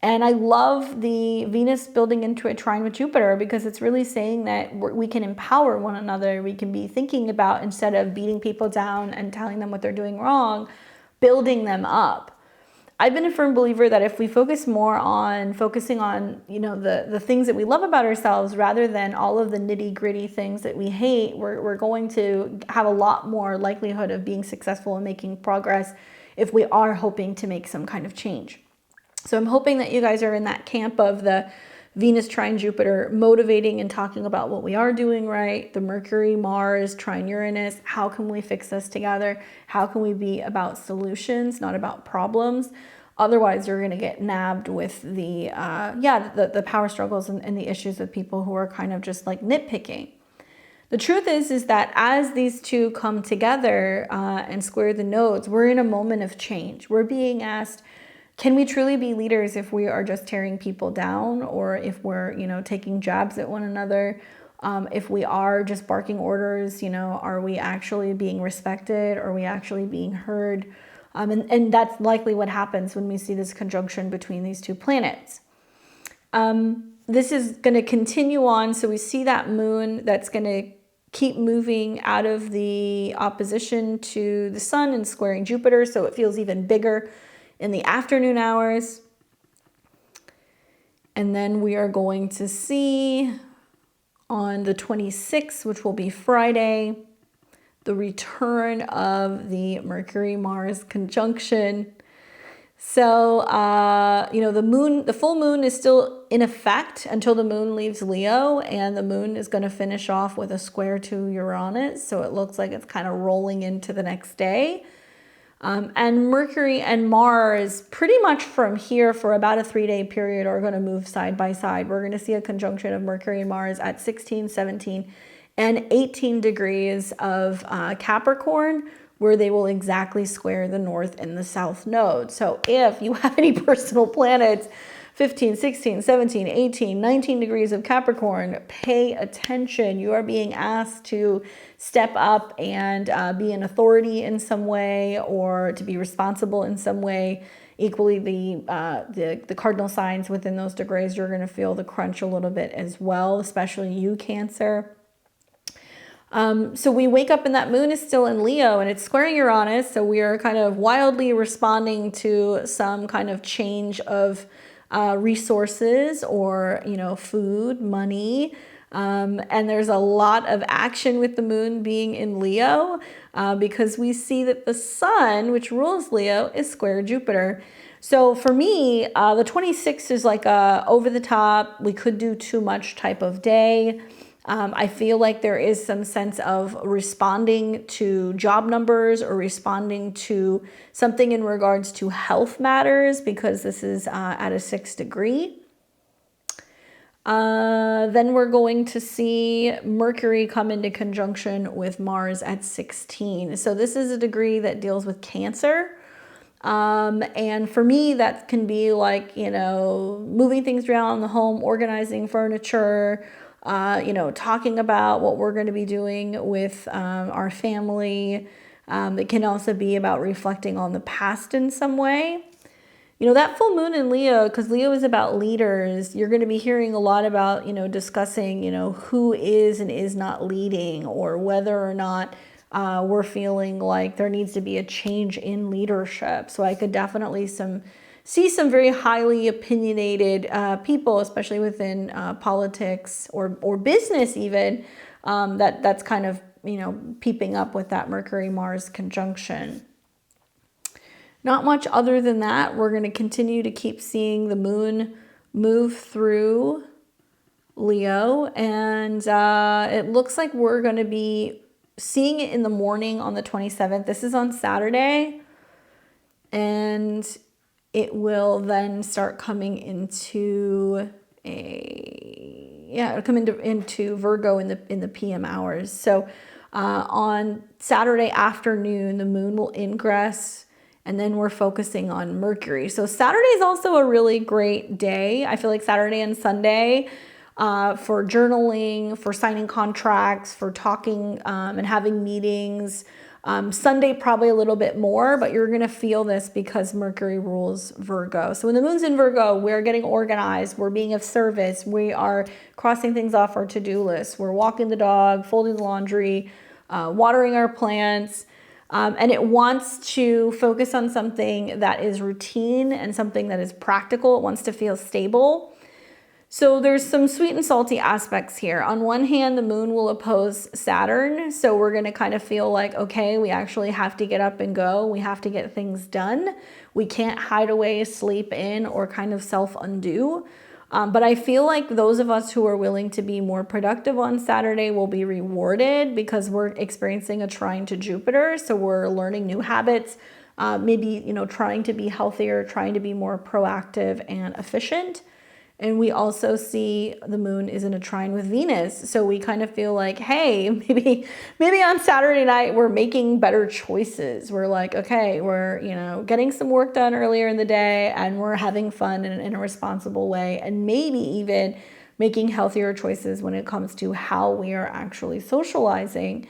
A: And I love the Venus building into a trine with Jupiter, because it's really saying that we can empower one another. We can be thinking about, instead of beating people down and telling them what they're doing wrong, building them up. I've been a firm believer that if we focus more on focusing on, you know, the things that we love about ourselves, rather than all of the nitty gritty things that we hate, we're going to have a lot more likelihood of being successful and making progress if we are hoping to make some kind of change. So I'm hoping that you guys are in that camp of the Venus trine Jupiter, motivating and talking about what we are doing right. The Mercury, Mars, trine Uranus. How can we fix this together? How can we be about solutions, not about problems? Otherwise, you're going to get nabbed with the power struggles and the issues with people who are kind of just like nitpicking. The truth is that as these two come together and square the nodes, we're in a moment of change. We're being asked, can we truly be leaders if we are just tearing people down, or if we're, you know, taking jabs at one another? If we are just barking orders, you know, are we actually being respected? Are we actually being heard? And that's likely what happens when we see this conjunction between these two planets. This is going to continue on. So we see that moon that's going to keep moving out of the opposition to the sun and squaring Jupiter. So it feels even bigger in the afternoon hours. And then we are going to see on the 26th, which will be Friday, the return of the Mercury-Mars conjunction. So, you know, the full moon is still in effect until the moon leaves Leo, and the moon is going to finish off with a square to Uranus. So it looks like it's kind of rolling into the next day. And Mercury and Mars, pretty much from here for about a 3-day period, are going to move side by side. We're going to see a conjunction of Mercury and Mars at 16, 17, and 18 degrees of Capricorn, where they will exactly square the north and the south node. So if you have any personal planets, 15, 16, 17, 18, 19 degrees of Capricorn, pay attention. You are being asked to step up and be an authority in some way, or to be responsible in some way. Equally, the cardinal signs within those degrees, you're going to feel the crunch a little bit as well, especially you, Cancer. So we wake up and that moon is still in Leo and it's squaring Uranus. So we are kind of wildly responding to some kind of change of resources, or, you know, food, money. And there's a lot of action with the moon being in Leo, because we see that the sun, which rules Leo, is square Jupiter. So for me, the 26th is like a over the top, we could do too much type of day. I feel like there is some sense of responding to job numbers, or responding to something in regards to health matters, because this is at a 6th degree. Then we're going to see Mercury come into conjunction with Mars at 16. So this is a degree that deals with Cancer. And for me, that can be like, you know, moving things around in the home, organizing furniture, you know, talking about what we're going to be doing with our family. It can also be about reflecting on the past in some way. You know, that full moon in Leo, because Leo is about leaders, you're going to be hearing a lot about, you know, discussing, you know, who is and is not leading, or whether or not we're feeling like there needs to be a change in leadership. So I could definitely see some very highly opinionated people, especially within politics or business even, that's kind of, you know, peeping up with that Mercury-Mars conjunction. Not much other than that. We're going to continue to keep seeing the moon move through Leo, and it looks like we're going to be seeing it in the morning on the 27th. This is on Saturday, and it will then start coming into it'll come into Virgo in the PM hours. So on Saturday afternoon, the moon will ingress, and then we're focusing on Mercury. So Saturday is also a really great day. I feel like Saturday and Sunday for journaling, for signing contracts, for talking and having meetings. Sunday probably a little bit more, but you're going to feel this because Mercury rules Virgo. So when the moon's in Virgo, we're getting organized, we're being of service, we are crossing things off our to-do list, we're walking the dog, folding the laundry, watering our plants, and it wants to focus on something that is routine and something that is practical. It wants to feel stable. So there's some sweet and salty aspects here. On one hand, the moon will oppose Saturn. So we're going to kind of feel like, okay, we actually have to get up and go. We have to get things done. We can't hide away, sleep in, or kind of self-undo. But I feel like those of us who are willing to be more productive on Saturday will be rewarded because we're experiencing a trine to Jupiter. So we're learning new habits, maybe, you know, trying to be healthier, trying to be more proactive and efficient. And we also see the moon is in a trine with Venus. So we kind of feel like, hey, maybe on Saturday night, we're making better choices. We're like, okay, we're, you know, getting some work done earlier in the day, and we're having fun in a responsible way, and maybe even making healthier choices when it comes to how we are actually socializing.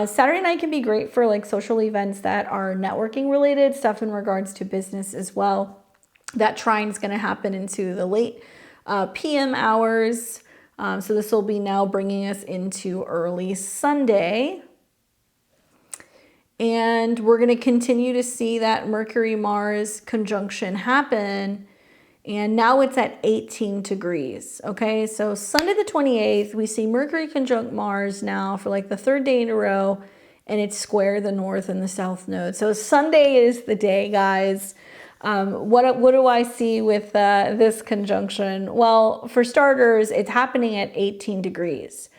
A: Saturday night can be great for like social events that are networking related, stuff in regards to business as well. That trine is going to happen into the late PM hours. So this will be now bringing us into early Sunday. And we're going to continue to see that Mercury-Mars conjunction happen. And now it's at 18 degrees. Okay, so Sunday the 28th, we see Mercury conjunct Mars now for like the third day in a row. And it's square the north and the south node. So Sunday is the day, guys. What do I see with this conjunction? Well, for starters, it's happening at 18 degrees.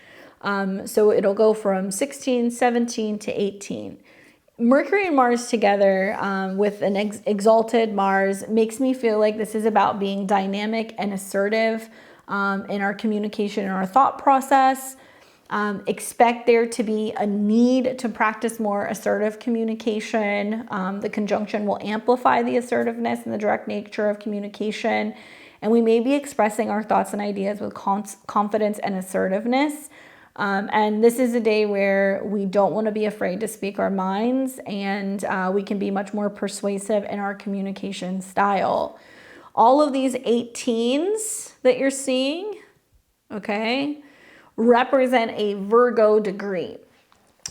A: So it'll go from 16, 17 to 18. Mercury and Mars together with an exalted Mars makes me feel like this is about being dynamic and assertive in our communication and our thought process. Expect there to be a need to practice more assertive communication. The conjunction will amplify the assertiveness and the direct nature of communication. And we may be expressing our thoughts and ideas with confidence and assertiveness. And this is a day where we don't want to be afraid to speak our minds, and we can be much more persuasive in our communication style. All of these 18s that you're seeing, okay, represent a Virgo degree.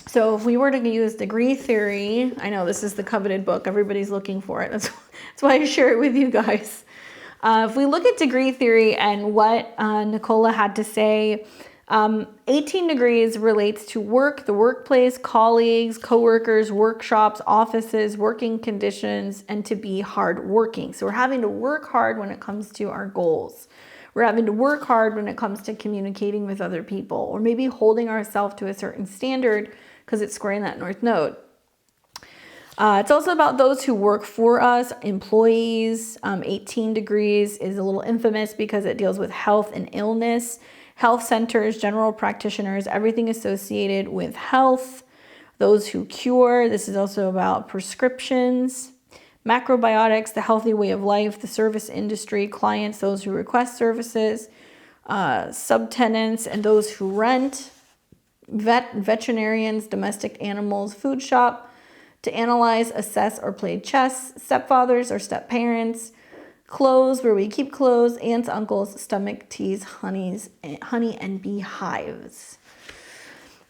A: So if we were to use degree theory, I know this is the coveted book, everybody's looking for it. That's why I share it with you guys. If we look at degree theory and what Nicola had to say, 18 degrees relates to work, the workplace, colleagues, coworkers, workshops, offices, working conditions, and to be hardworking. So we're having to work hard when it comes to our goals. We're having to work hard when it comes to communicating with other people, or maybe holding ourselves to a certain standard because it's squaring that north node. It's also about those who work for us, employees. 18 degrees is a little infamous because it deals with health and illness. Health centers, general practitioners, everything associated with health. Those who cure. This is also about prescriptions. Macrobiotics, the healthy way of life, the service industry, clients, those who request services, subtenants, and those who rent, veterinarians, domestic animals, food shop, to analyze, assess, or play chess, stepfathers or stepparents, clothes, where we keep clothes, aunts, uncles, stomach, teas, honey, and beehives.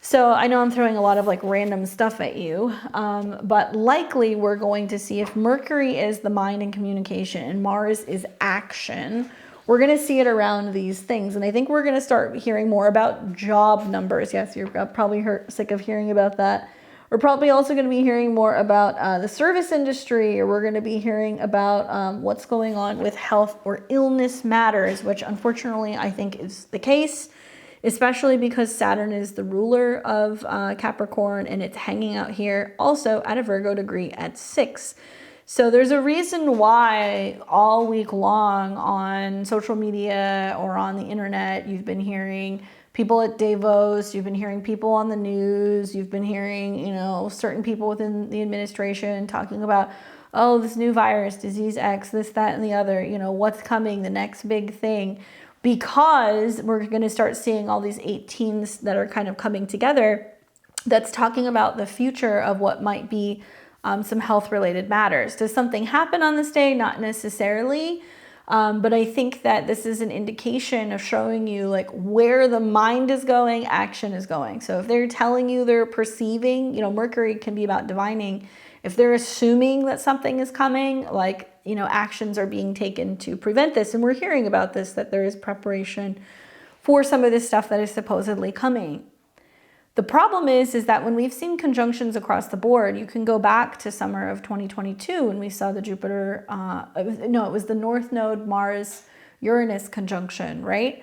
A: So I know I'm throwing a lot of like random stuff at you, but likely we're going to see if Mercury is the mind and communication and Mars is action, we're going to see it around these things. And I think we're going to start hearing more about job numbers. Yes, you're probably sick of hearing about that. We're probably also going to be hearing more about the service industry, or we're going to be hearing about what's going on with health or illness matters, which unfortunately I think is the case, especially because Saturn is the ruler of Capricorn and it's hanging out here also at a Virgo degree at 6. So there's a reason why all week long on social media or on the internet, you've been hearing people at Davos, you've been hearing people on the news, you've been hearing, you know, certain people within the administration talking about, oh, this new virus, disease X, this, that, and the other, you know, what's coming, the next big thing. Because we're going to start seeing all these 18s that are kind of coming together that's talking about the future of what might be some health related matters. Does something happen on this day? Not necessarily. But I think that this is an indication of showing you like where the mind is going, action is going. So if they're telling you they're perceiving, you know, Mercury can be about divining. If they're assuming that something is coming, like, you know, actions are being taken to prevent this. And we're hearing about this, that there is preparation for some of this stuff that is supposedly coming. The problem is that when we've seen conjunctions across the board, you can go back to summer of 2022 when we saw the Jupiter, it was the North Node Mars Uranus conjunction, right?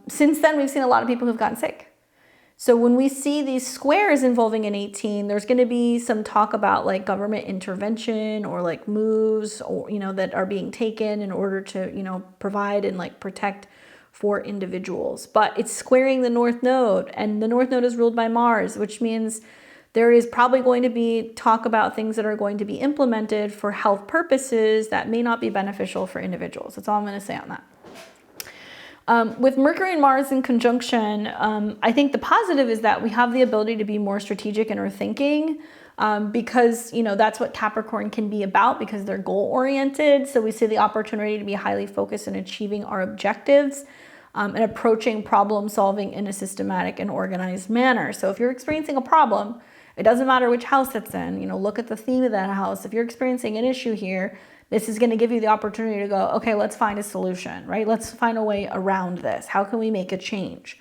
A: Since then, we've seen a lot of people who've gotten sick. So when we see these squares involving an 18, there's going to be some talk about like government intervention or like moves, or, you know, that are being taken in order to, you know, provide and like protect for individuals. But it's squaring the North Node, and the North Node is ruled by Mars, which means there is probably going to be talk about things that are going to be implemented for health purposes that may not be beneficial for individuals. That's all I'm going to say on that. With Mercury and Mars in conjunction, I think the positive is that we have the ability to be more strategic in our thinking, because, you know, that's what Capricorn can be about, because they're goal-oriented. So we see the opportunity to be highly focused in achieving our objectives and approaching problem solving in a systematic and organized manner. So if you're experiencing a problem, it doesn't matter which house it's in, you know, look at the theme of that house. If you're experiencing an issue here, this is going to give you the opportunity to go, okay, let's find a solution, right? Let's find a way around this. How can we make a change?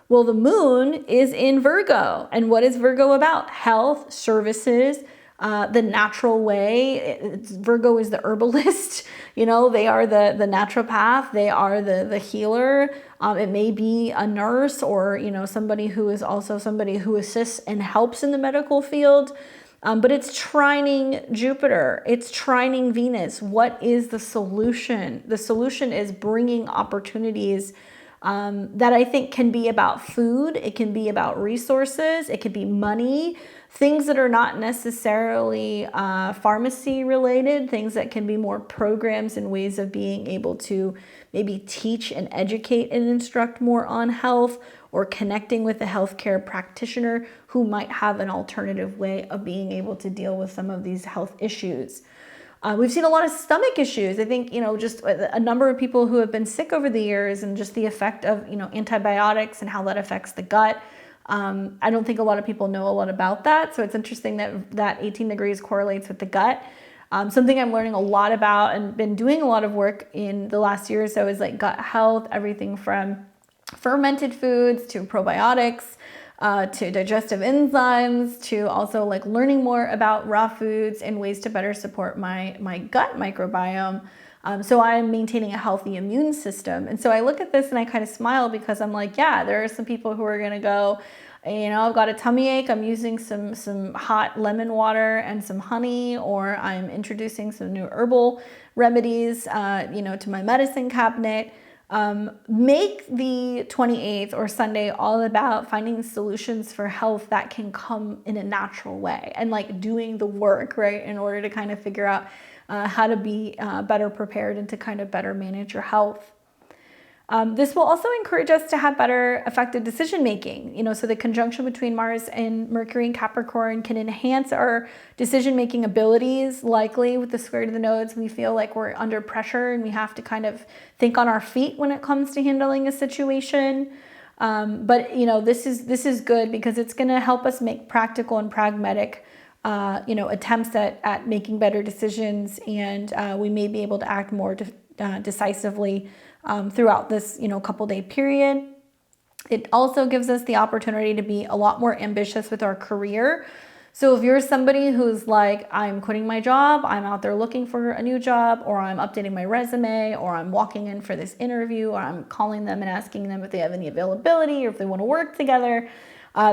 A: Well, the moon is in Virgo. And what is Virgo about? Health, services, the natural way. Virgo is the herbalist. You know, they are the naturopath. They are the healer. It may be a nurse, or, you know, somebody who is also somebody who assists and helps in the medical field. But it's trining Jupiter, it's trining Venus. What is the solution? The solution is bringing opportunities that I think can be about food, it can be about resources, it could be money, things that are not necessarily pharmacy related, things that can be more programs and ways of being able to maybe teach and educate and instruct more on health, or connecting with a healthcare practitioner who might have an alternative way of being able to deal with some of these health issues. We've seen a lot of stomach issues. I think, you know, just a number of people who have been sick over the years, and just the effect of, you know, antibiotics and how that affects the gut. I don't think a lot of people know a lot about that. So it's interesting that 18 degrees correlates with the gut. Something I'm learning a lot about and been doing a lot of work in the last year or so is like gut health, everything from fermented foods to probiotics, to digestive enzymes, to also like learning more about raw foods and ways to better support my gut microbiome. So I'm maintaining a healthy immune system. And so I look at this and I kind of smile, because I'm like, yeah, there are some people who are going to go, you know, I've got a tummy ache, I'm using some hot lemon water and some honey, or I'm introducing some new herbal remedies, you know, to my medicine cabinet. Make the 28th or Sunday all about finding solutions for health that can come in a natural way, and like doing the work, right, in order to kind of figure out how to be better prepared and to kind of better manage your health. This will also encourage us to have better effective decision making. You know, so the conjunction between Mars and Mercury and Capricorn can enhance our decision making abilities. Likely with the square to the nodes, we feel like we're under pressure and we have to kind of think on our feet when it comes to handling a situation. But you know, this is good because it's going to help us make practical and pragmatic you know, attempts at making better decisions, and we may be able to act more decisively throughout this, you know, couple-day period. It also gives us the opportunity to be a lot more ambitious with our career. So if you're somebody who's like, I'm quitting my job, I'm out there looking for a new job, or I'm updating my resume, or I'm walking in for this interview, or I'm calling them and asking them if they have any availability or if they want to work together,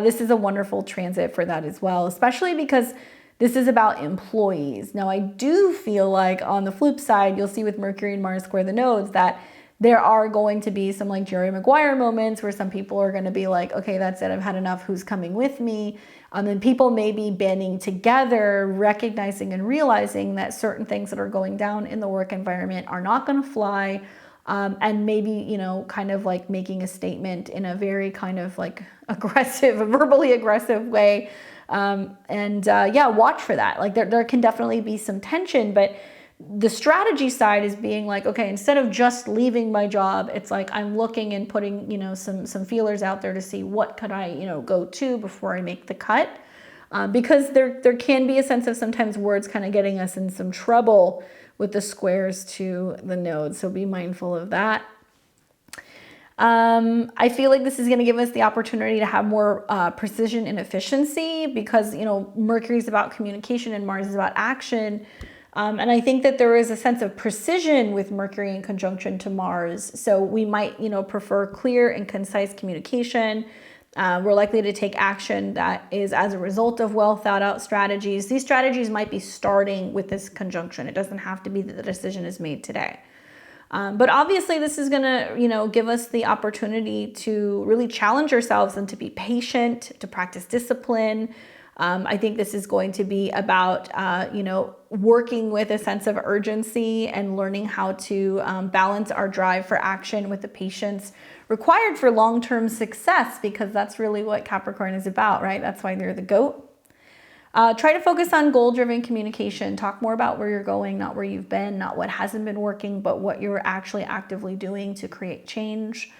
A: this is a wonderful transit for that as well, especially because this is about employees. Now, I do feel like on the flip side, you'll see with Mercury and Mars square the nodes that there are going to be some like Jerry Maguire moments where some people are going to be like, okay, that's it, I've had enough, who's coming with me? And people may be banding together, recognizing and realizing that certain things that are going down in the work environment are not going to fly, and maybe, you know, kind of like making a statement in a very kind of like aggressive, verbally aggressive way. Yeah, watch for that. Like there can definitely be some tension, but the strategy side is being like, okay, instead of just leaving my job, it's like I'm looking and putting, you know, some feelers out there to see what could I, you know, go to before I make the cut. Because there can be a sense of sometimes words kind of getting us in some trouble with the squares to the nodes. So be mindful of that. I feel like this is going to give us the opportunity to have more precision and efficiency because, you know, Mercury is about communication and Mars is about action. And I think that there is a sense of precision with Mercury in conjunction to Mars. So we might, you know, prefer clear and concise communication. We're likely to take action that is as a result of well thought out strategies. These strategies might be starting with this conjunction. It doesn't have to be that the decision is made today. But obviously this is going to, you know, give us the opportunity to really challenge ourselves and to be patient, to practice discipline. I think this is going to be about, you know, working with a sense of urgency and learning how to balance our drive for action with the patience required for long-term success, because that's really what Capricorn is about, right? That's why they're the goat. Try to focus on goal-driven communication. Talk more about where you're going, not where you've been, not what hasn't been working, but what you're actually actively doing to create change.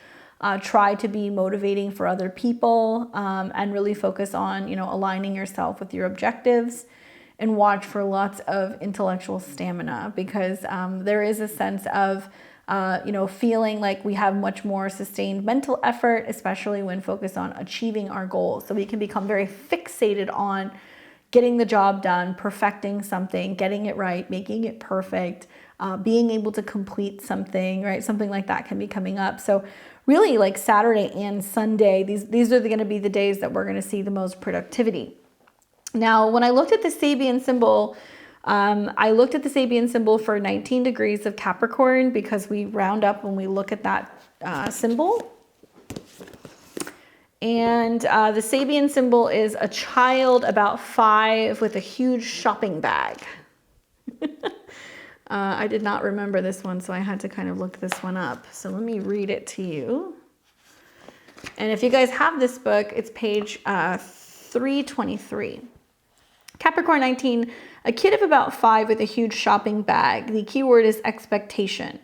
A: Try to be motivating for other people, and really focus on, you know, aligning yourself with your objectives, and watch for lots of intellectual stamina, because there is a sense of, you know, feeling like we have much more sustained mental effort, especially when focused on achieving our goals. So we can become very fixated on getting the job done, perfecting something, getting it right, making it perfect, being able to complete something, right? Something like that can be coming up. So really, like Saturday and Sunday, these are going to be the days that we're going to see the most productivity. Now, when I looked at the Sabian symbol, I looked at the Sabian symbol for 19 degrees of Capricorn, because we round up when we look at that symbol. And the Sabian symbol is a child about 5 with a huge shopping bag. I did not remember this one, so I had to kind of look this one up. So let me read it to you. And if you guys have this book, it's page 323. Capricorn 19, a kid of about 5 with a huge shopping bag. The keyword is expectation.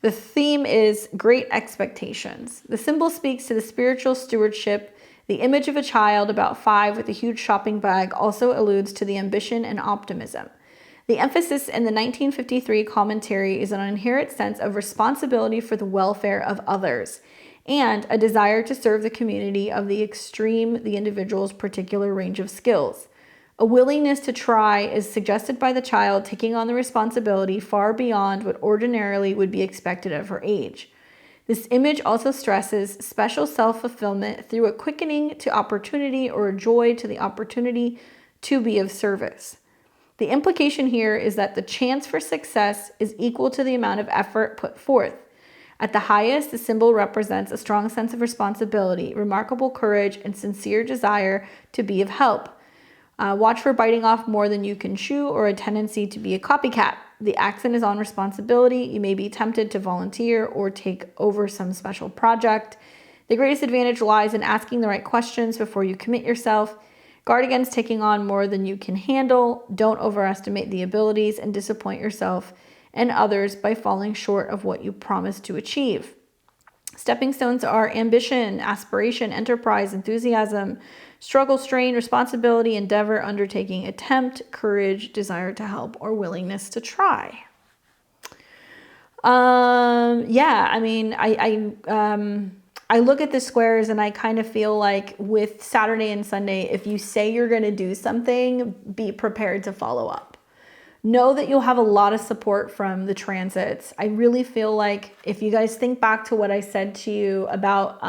A: The theme is great expectations. The symbol speaks to the spiritual stewardship. The image of a child about 5 with a huge shopping bag also alludes to the ambition and optimism. The emphasis in the 1953 commentary is on an inherent sense of responsibility for the welfare of others and a desire to serve the community of the extreme the individual's particular range of skills. A willingness to try is suggested by the child taking on the responsibility far beyond what ordinarily would be expected of her age. This image also stresses special self-fulfillment through a quickening to opportunity or a joy to the opportunity to be of service. The implication here is that the chance for success is equal to the amount of effort put forth. At the highest, the symbol represents a strong sense of responsibility, remarkable courage, and sincere desire to be of help. Watch for biting off more than you can chew or a tendency to be a copycat. The accent is on responsibility. You may be tempted to volunteer or take over some special project. The greatest advantage lies in asking the right questions before you commit yourself. Guard against taking on more than you can handle. Don't overestimate the abilities and disappoint yourself and others by falling short of what you promised to achieve. Stepping stones are ambition, aspiration, enterprise, enthusiasm, struggle, strain, responsibility, endeavor, undertaking, attempt, courage, desire to help, or willingness to try. Yeah, I mean, I look at the squares and I kind of feel like with Saturday and Sunday, if you say you're going to do something, be prepared to follow up. Know that you'll have a lot of support from the transits. I really feel like if you guys think back to what I said to you about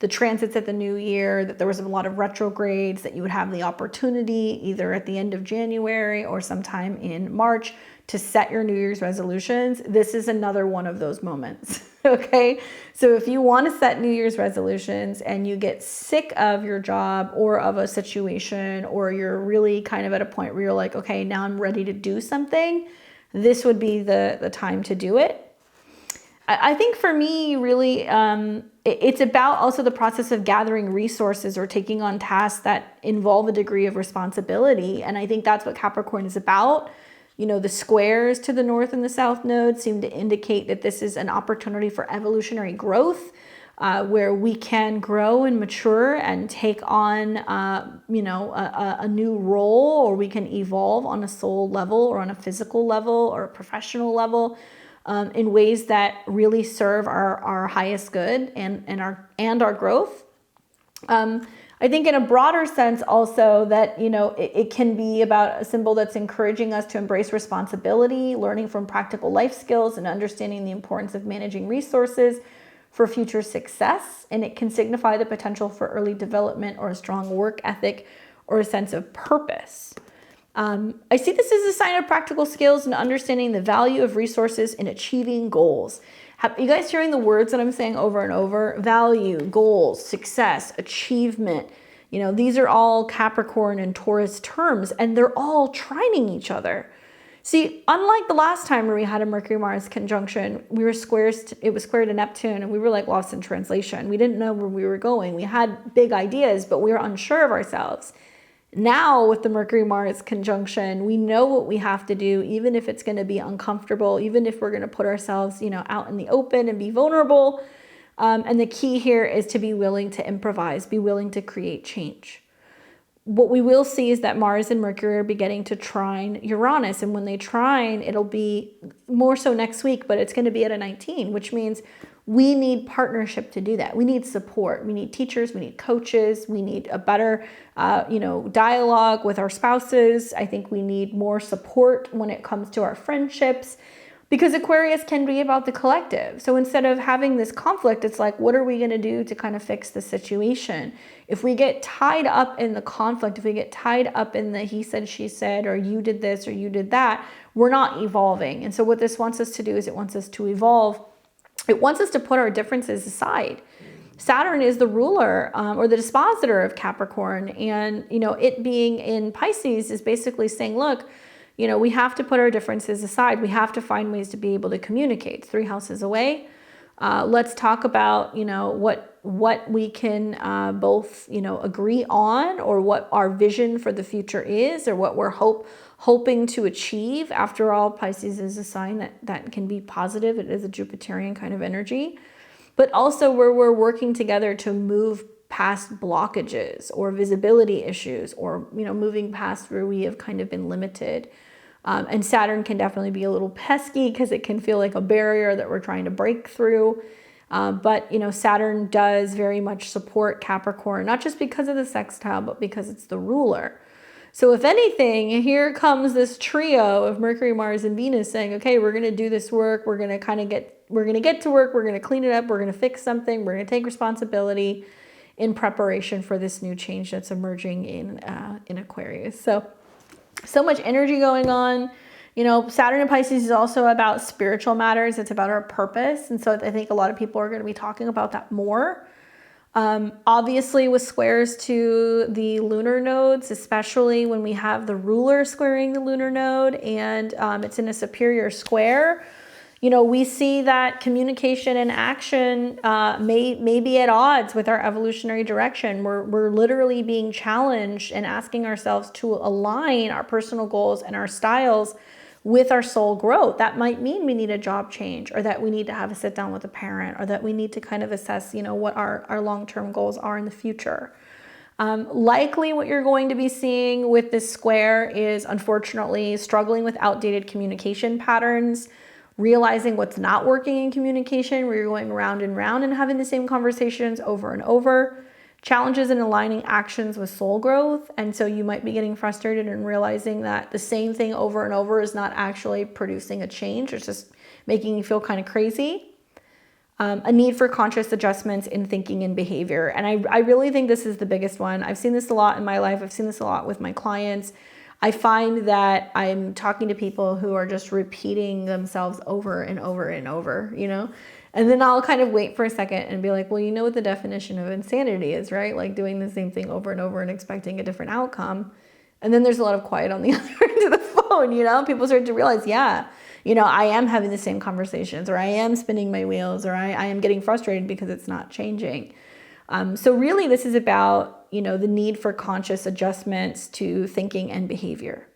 A: the transits at the new year, that there was a lot of retrogrades, that you would have the opportunity either at the end of January or sometime in March to set your New Year's resolutions. This is another one of those moments. Okay. So if you want to set New Year's resolutions and you get sick of your job or of a situation, or you're really kind of at a point where you're like, okay, now I'm ready to do something, this would be the time to do it. I think for me, really, it's about also the process of gathering resources or taking on tasks that involve a degree of responsibility. And I think that's what Capricorn is about. You know, the squares to the north and the south node seem to indicate that this is an opportunity for evolutionary growth, where we can grow and mature and take on, a new role, or we can evolve on a soul level or on a physical level or a professional level, in ways that really serve our highest good and our growth. I think in a broader sense also that, it can be about a symbol that's encouraging us to embrace responsibility, learning from practical life skills, and understanding the importance of managing resources for future success. And it can signify the potential for early development or a strong work ethic or a sense of purpose. I see this as a sign of practical skills and understanding the value of resources in achieving goals. You guys hearing the words that I'm saying over and over? Value, goals, success, achievement. These are all Capricorn and Taurus terms, and they're all trining each other. See, unlike the last time where we had a Mercury-Mars conjunction, it was square to Neptune, and we were like lost in translation. We didn't know where we were going. We had big ideas, but we were unsure of ourselves. Now with the Mercury-Mars conjunction, we know what we have to do, even if it's going to be uncomfortable, even if we're going to put ourselves, out in the open and be vulnerable. And the key here is to be willing to improvise, be willing to create change. What we will see is that Mars and Mercury are beginning to trine Uranus. And when they trine, it'll be more so next week, but it's going to be at a 19, which means we need partnership to do that. We need support. We need teachers. We need coaches. We need a better, dialogue with our spouses. I think we need more support when it comes to our friendships, because Aquarius can be about the collective. So instead of having this conflict, it's like, what are we going to do to kind of fix the situation? If we get tied up in the conflict, if we get tied up in the he said, she said, or you did this or you did that, we're not evolving. And so what this wants us to do is it wants us to evolve. It wants us to put our differences aside. Saturn is the ruler or the dispositor of Capricorn. And, it being in Pisces is basically saying, look, we have to put our differences aside. We have to find ways to be able to communicate. 3 houses away. Let's talk about, what we can both, agree on, or what our vision for the future is, or what we're hoping to achieve. After all, Pisces is a sign that can be positive. It is a Jupiterian kind of energy, but also where we're working together to move past blockages or visibility issues, or, moving past where we have kind of been limited. And Saturn can definitely be a little pesky because it can feel like a barrier that we're trying to break through. But Saturn does very much support Capricorn, not just because of the sextile, but because it's the ruler. So if anything, here comes this trio of Mercury, Mars, and Venus saying, okay, we're going to do this work. We're going to get to work. We're going to clean it up. We're going to fix something. We're going to take responsibility in preparation for this new change that's emerging in Aquarius. So much energy going on. Saturn in Pisces is also about spiritual matters. It's about our purpose. And so I think a lot of people are going to be talking about that more. Obviously with squares to the lunar nodes, especially when we have the ruler squaring the lunar node and it's in a superior square, we see that communication and action may be at odds with our evolutionary direction. We're literally being challenged and asking ourselves to align our personal goals and our styles with our soul growth. That might mean we need a job change, or that we need to have a sit down with a parent, or that we need to kind of assess, you know, what our long-term goals are in the future. Likely what you're going to be seeing with this square is, unfortunately, struggling with outdated communication patterns, realizing what's not working in communication, where you're going round and round and having the same conversations over and over. Challenges in aligning actions with soul growth. And so you might be getting frustrated and realizing that the same thing over and over is not actually producing a change. It's just making you feel kind of crazy. A need for conscious adjustments in thinking and behavior. And I really think this is the biggest one. I've seen this a lot in my life. I've seen this a lot with my clients. I find that I'm talking to people who are just repeating themselves over and over and over, you know? And then I'll kind of wait for a second and be like, well, you know what the definition of insanity is, right? Like doing the same thing over and over and expecting a different outcome. And then there's a lot of quiet on the other end of the phone, you know? People start to realize, yeah, you know, I am having the same conversations, or I am spinning my wheels, or I am getting frustrated because it's not changing. So really this is about, you know, the need for conscious adjustments to thinking and behavior.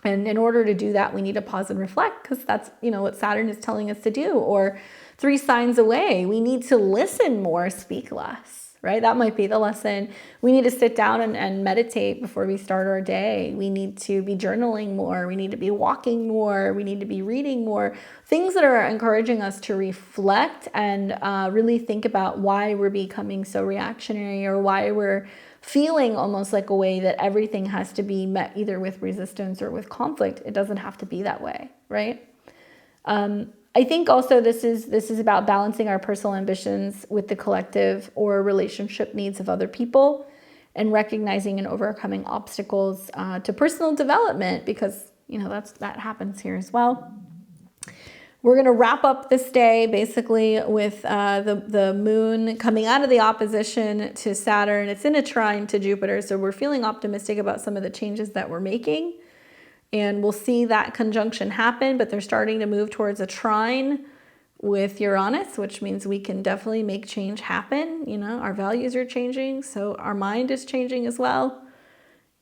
A: And in order to do that, we need to pause and reflect, because that's, you know, what Saturn is telling us to do. Or 3 signs away, we need to listen more, speak less, right? That might be the lesson. We need to sit down and meditate before we start our day. We need to be journaling more. We need to be walking more. We need to be reading more. Things that are encouraging us to reflect and really think about why we're becoming so reactionary, or why we're feeling almost like a way that everything has to be met either with resistance or with conflict. It doesn't have to be that way, right? I think also this is about balancing our personal ambitions with the collective or relationship needs of other people, and recognizing and overcoming obstacles to personal development, because, you know, that happens here as well. We're going to wrap up this day basically with the moon coming out of the opposition to Saturn. It's in a trine to Jupiter, so we're feeling optimistic about some of the changes that we're making. And we'll see that conjunction happen, but they're starting to move towards a trine with Uranus, which means we can definitely make change happen. You know, our values are changing, so our mind is changing as well.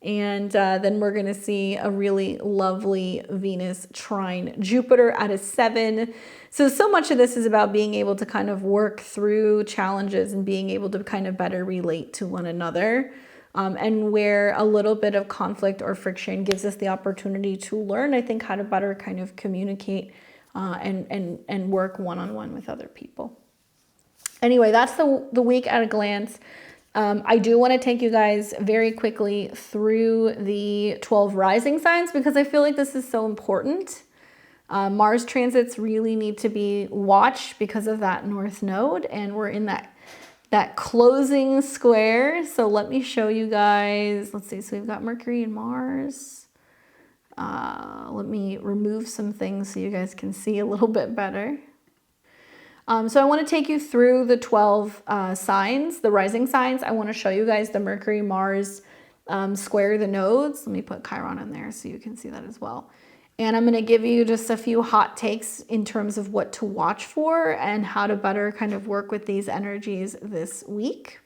A: And then we're going to see a really lovely Venus trine Jupiter at a 7. So much of this is about being able to kind of work through challenges and being able to kind of better relate to one another. And where a little bit of conflict or friction gives us the opportunity to learn, I think, how to better kind of communicate and work one-on-one with other people. Anyway, that's the week at a glance. I do want to take you guys very quickly through the 12 rising signs, because I feel like this is so important. Mars transits really need to be watched because of that North Node, and we're in that closing square. So let me show you guys. Let's see. So we've got Mercury and Mars. Let me remove some things so you guys can see a little bit better. So I want to take you through the 12 signs, the rising signs. I want to show you guys the Mercury, Mars square the nodes. Let me put Chiron in there so you can see that as well. And I'm going to give you just a few hot takes in terms of what to watch for and how to better kind of work with these energies this week.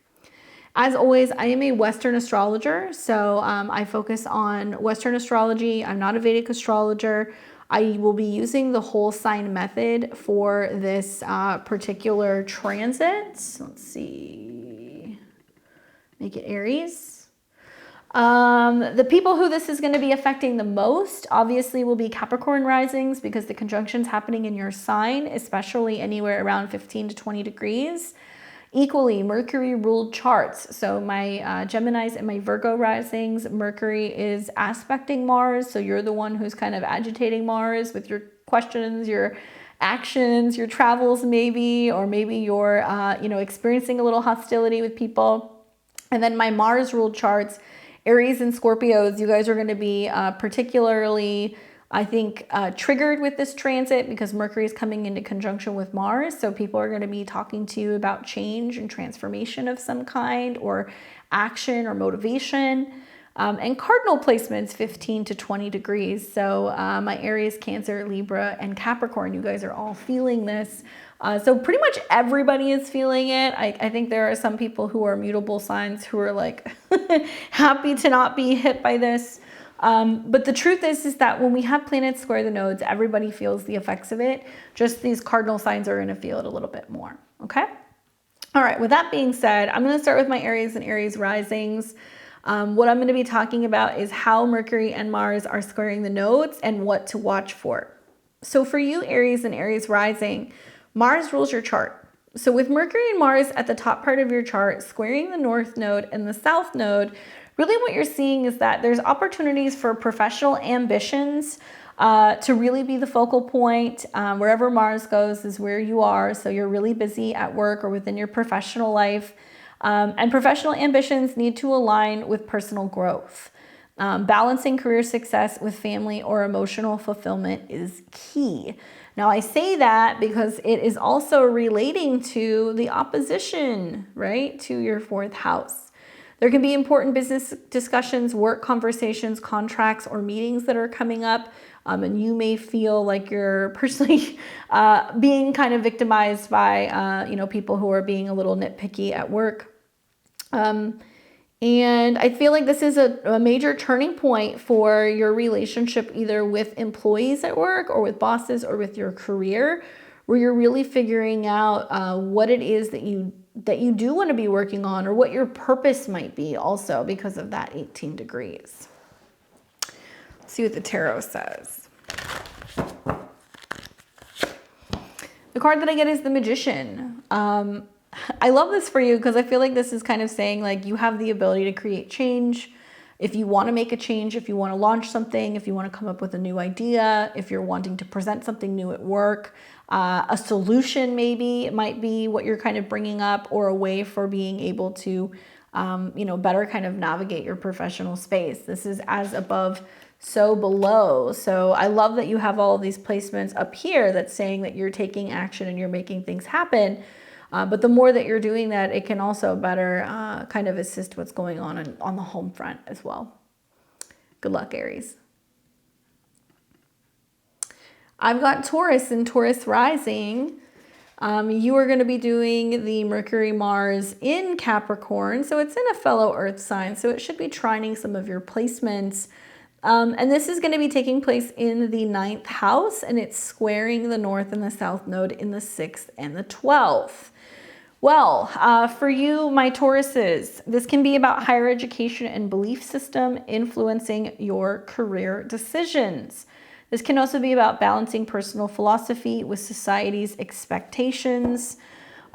A: As always, I am a Western astrologer, so I focus on Western astrology. I'm not a Vedic astrologer. I will be using the whole sign method for this particular transit. Let's see, make it Aries. The people who this is going to be affecting the most obviously will be Capricorn risings, because the conjunction's happening in your sign, especially anywhere around 15 to 20 degrees. Equally, Mercury ruled charts. So my Geminis and my Virgo risings, Mercury is aspecting Mars. So you're the one who's kind of agitating Mars with your questions, your actions, your travels maybe, or maybe you're experiencing a little hostility with people. And then my Mars ruled charts, Aries and Scorpios, you guys are going to be particularly, I think, triggered with this transit, because Mercury is coming into conjunction with Mars. So people are going to be talking to you about change and transformation of some kind, or action or motivation. And cardinal placements 15 to 20 degrees. So my Aries, Cancer, Libra, and Capricorn, you guys are all feeling this. So pretty much everybody is feeling it. I think there are some people who are mutable signs who are like happy to not be hit by this. But the truth is that when we have planets square the nodes, everybody feels the effects of it. Just these cardinal signs are going to feel it a little bit more. Okay. All right. With that being said, I'm going to start with my Aries and Aries risings. What I'm going to be talking about is how Mercury and Mars are squaring the nodes and what to watch for. So for you, Aries and Aries rising, Mars rules your chart. So with Mercury and Mars at the top part of your chart, squaring the north node and the south node, really what you're seeing is that there's opportunities for professional ambitions to really be the focal point. Wherever Mars goes is where you are. So you're really busy at work or within your professional life. And professional ambitions need to align with personal growth. Balancing career success with family or emotional fulfillment is key. Now, I say that because it is also relating to the opposition, right, to your fourth house. There can be important business discussions, work conversations, contracts, or meetings that are coming up. And you may feel like you're personally being kind of victimized by, people who are being a little nitpicky at work. And I feel like this is a major turning point for your relationship, either with employees at work or with bosses or with your career, where you're really figuring out what it is that you do want to be working on, or what your purpose might be also because of that 18 degrees. Let's see what the tarot says. The card that I get is the Magician. I love this for you because I feel like this is kind of saying like you have the ability to create change. If you want to make a change, if you want to launch something, if you want to come up with a new idea, if you're wanting to present something new at work, a solution maybe it might be what you're kind of bringing up, or a way for being able to, better kind of navigate your professional space. This is as above, so below. So I love that you have all of these placements up here that's saying that you're taking action and you're making things happen. But the more that you're doing that, it can also better kind of assist what's going on the home front as well. Good luck, Aries. I've got Taurus and Taurus rising. You are going to be doing the Mercury Mars in Capricorn. So it's in a fellow earth sign. So it should be trining some of your placements. And this is going to be taking place in the 9th house, and it's squaring the north and the south node in the 6th and the 12th. Well, for you, my Tauruses, this can be about higher education and belief system influencing your career decisions. This can also be about balancing personal philosophy with society's expectations.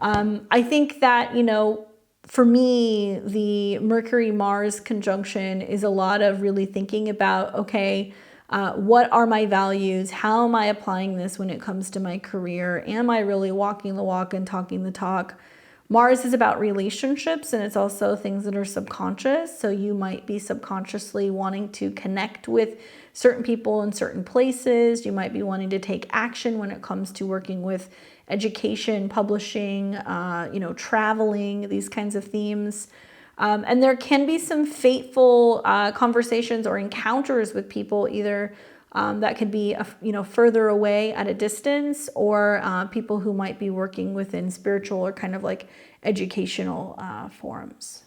A: I think that, for me, the Mercury-Mars conjunction is a lot of really thinking about, okay, what are my values? How am I applying this when it comes to my career? Am I really walking the walk and talking the talk? Mars is about relationships, and it's also things that are subconscious. So you might be subconsciously wanting to connect with certain people in certain places. You might be wanting to take action when it comes to working with education, publishing, traveling, these kinds of themes. And there can be some fateful conversations or encounters with people, either that could be further away at a distance, or people who might be working within spiritual or kind of like educational forums.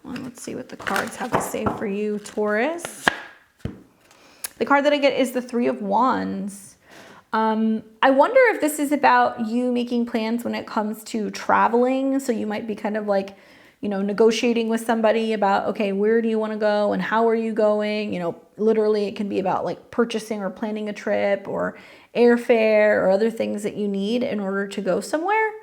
A: Let's see what the cards have to say for you, Taurus. The card that I get is the 3 of Wands. I wonder if this is about you making plans when it comes to traveling. So you might be kind of like, negotiating with somebody about, okay, where do you want to go and how are you going? Literally it can be about like purchasing or planning a trip or airfare or other things that you need in order to go somewhere.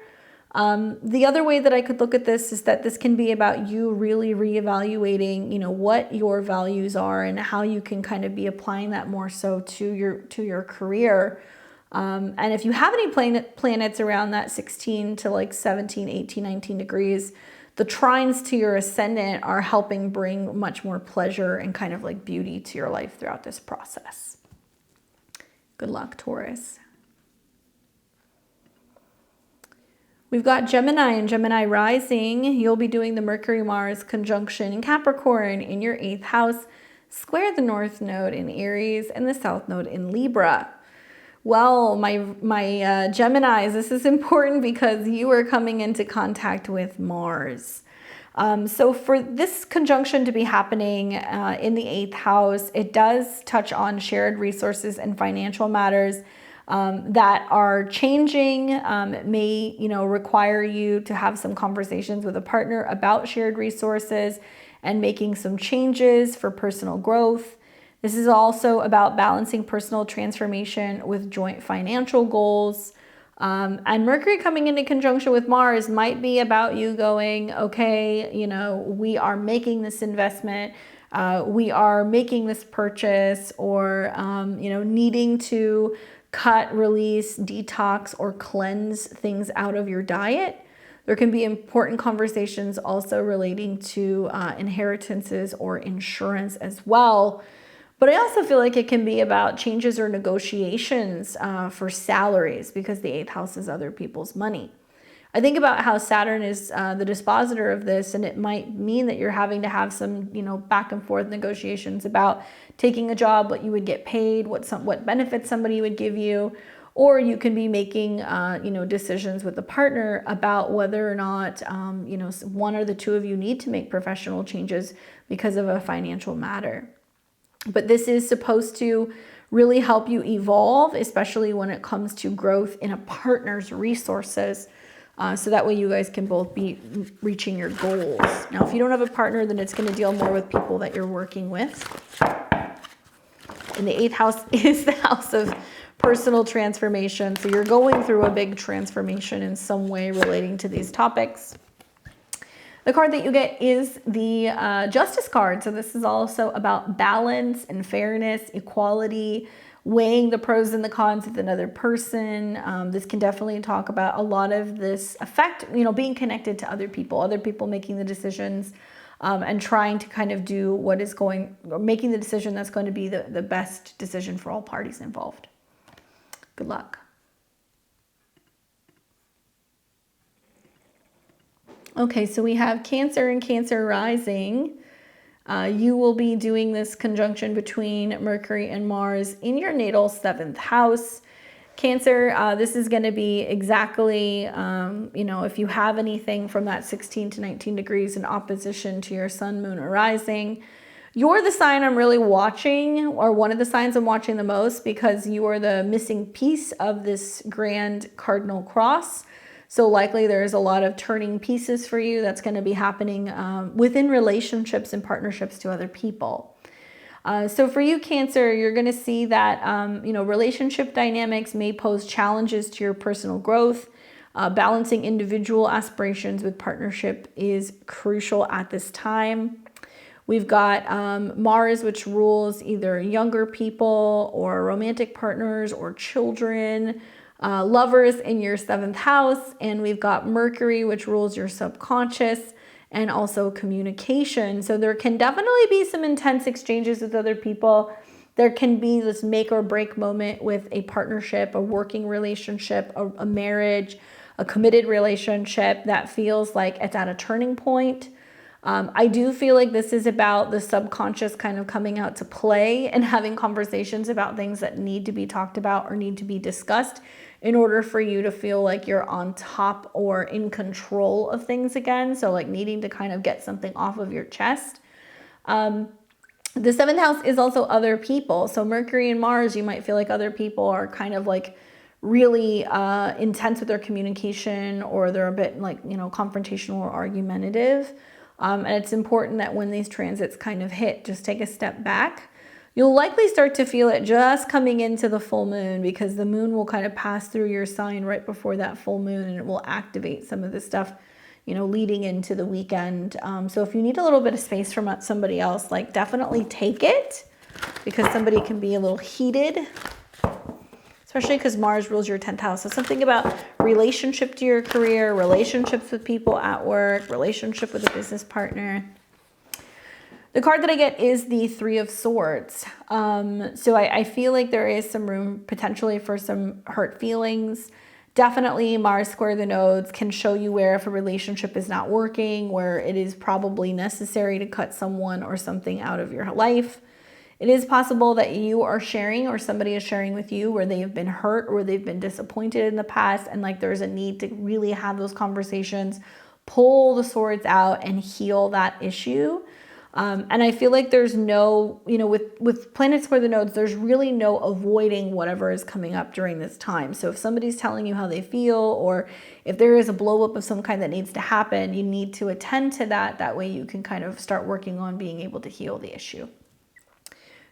A: The other way that I could look at this is that this can be about you really reevaluating, what your values are and how you can kind of be applying that more so to your career. And if you have any planets around that 16 to like 17, 18, 19 degrees, the trines to your ascendant are helping bring much more pleasure and kind of like beauty to your life throughout this process. Good luck, Taurus. We've got Gemini and Gemini rising. You'll be doing the Mercury-Mars conjunction in Capricorn in your 8th house, square the north node in Aries and the south node in Libra. Well, my Geminis, this is important because you are coming into contact with Mars. So for this conjunction to be happening in the 8th house, it does touch on shared resources and financial matters that are changing. It may, require you to have some conversations with a partner about shared resources and making some changes for personal growth. This is also about balancing personal transformation with joint financial goals. And Mercury coming into conjunction with Mars might be about you going, okay, we are making this investment, we are making this purchase, or, needing to cut, release, detox, or cleanse things out of your diet. There can be important conversations also relating to inheritances or insurance as well. But I also feel like it can be about changes or negotiations for salaries, because the 8th house is other people's money. I think about how Saturn is the dispositor of this, and it might mean that you're having to have some, back and forth negotiations about taking a job, what you would get paid, what benefits somebody would give you, or you can be making, decisions with a partner about whether or not, one or the two of you need to make professional changes because of a financial matter. But this is supposed to really help you evolve, especially when it comes to growth in a partner's resources. So that way you guys can both be reaching your goals. Now, if you don't have a partner, then it's going to deal more with people that you're working with. And the 8th house is the house of personal transformation. So you're going through a big transformation in some way relating to these topics. The card that you get is the Justice card. So this is also about balance and fairness, equality, weighing the pros and the cons with another person. This can definitely talk about a lot of this effect, being connected to other people making the decisions, and trying to kind of do making the decision that's going to be the best decision for all parties involved. Good luck. Okay, so we have Cancer and Cancer rising. You will be doing this conjunction between Mercury and Mars in your natal 7th house. Cancer, this is going to be exactly, if you have anything from that 16 to 19 degrees in opposition to your sun, moon, or rising, you're the sign I'm really watching, or one of the signs I'm watching the most, because you are the missing piece of this grand cardinal cross. So likely there's a lot of turning pieces for you that's going to be happening within relationships and partnerships to other people. So for you, Cancer, you're going to see that, relationship dynamics may pose challenges to your personal growth. Balancing individual aspirations with partnership is crucial at this time. We've got Mars, which rules either younger people or romantic partners or children, lovers in your 7th house. And we've got Mercury, which rules your subconscious and also communication. So there can definitely be some intense exchanges with other people. There can be this make or break moment with a partnership, a working relationship, a marriage, a committed relationship that feels like it's at a turning point. I do feel like this is about the subconscious kind of coming out to play and having conversations about things that need to be talked about or need to be discussed in order for you to feel like you're on top or in control of things again. So like needing to kind of get something off of your chest. The 7th house is also other people. So Mercury and Mars, you might feel like other people are kind of like really intense with their communication, or they're a bit like, confrontational or argumentative. And it's important that when these transits kind of hit, just take a step back. You'll likely start to feel it just coming into the full moon, because the moon will kind of pass through your sign right before that full moon, and it will activate some of the stuff, leading into the weekend. So if you need a little bit of space from somebody else, like definitely take it, because somebody can be a little heated, especially because Mars rules your 10th house. So something about relationship to your career, relationships with people at work, relationship with a business partner. The card that I get is the 3 of Swords. So I feel like there is some room potentially for some hurt feelings. Definitely Mars square the nodes can show you where, if a relationship is not working, where it is probably necessary to cut someone or something out of your life. It is possible that you are sharing, or somebody is sharing with you, where they have been hurt or they've been disappointed in the past, and like there's a need to really have those conversations, pull the swords out and heal that issue. And I feel like there's no, you know, with planets square the nodes, there's really no avoiding whatever is coming up during this time. So if somebody's telling you how they feel, or if there is a blow up of some kind that needs to happen, you need to attend to that. That way you can kind of start working on being able to heal the issue.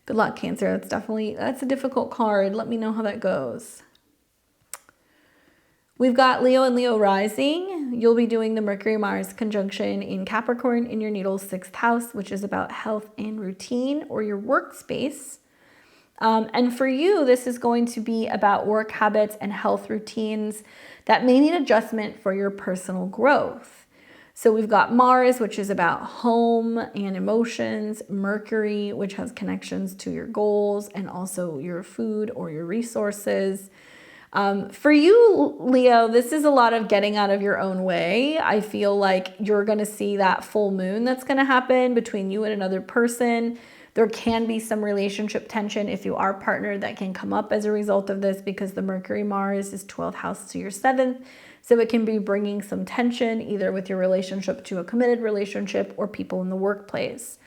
A: Good luck, Cancer. That's a difficult card. Let me know how that goes. We've got Leo and Leo rising. You'll be doing the Mercury-Mars conjunction in Capricorn in your natal 6th house, which is about health and routine or your workspace. And for you, this is going to be about work habits and health routines that may need adjustment for your personal growth. So we've got Mars, which is about home and emotions, Mercury, which has connections to your goals and also your food or your resources. For you, Leo, this is a lot of getting out of your own way. I feel like you're going to see that full moon that's going to happen between you and another person. There can be some relationship tension if you are partnered that can come up as a result of this, because the Mercury-Mars is 12th house to your 7th. So it can be bringing some tension either with your relationship to a committed relationship or people in the workplace.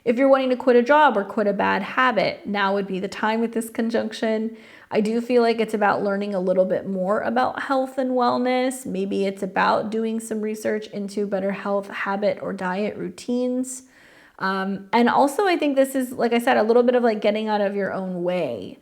A: If you're wanting to quit a job or quit a bad habit, now would be the time with this conjunction. I do feel like it's about learning a little bit more about health and wellness. Maybe it's about doing some research into better health habit or diet routines. And also I think this is, like I said, a little bit of like getting out of your own way.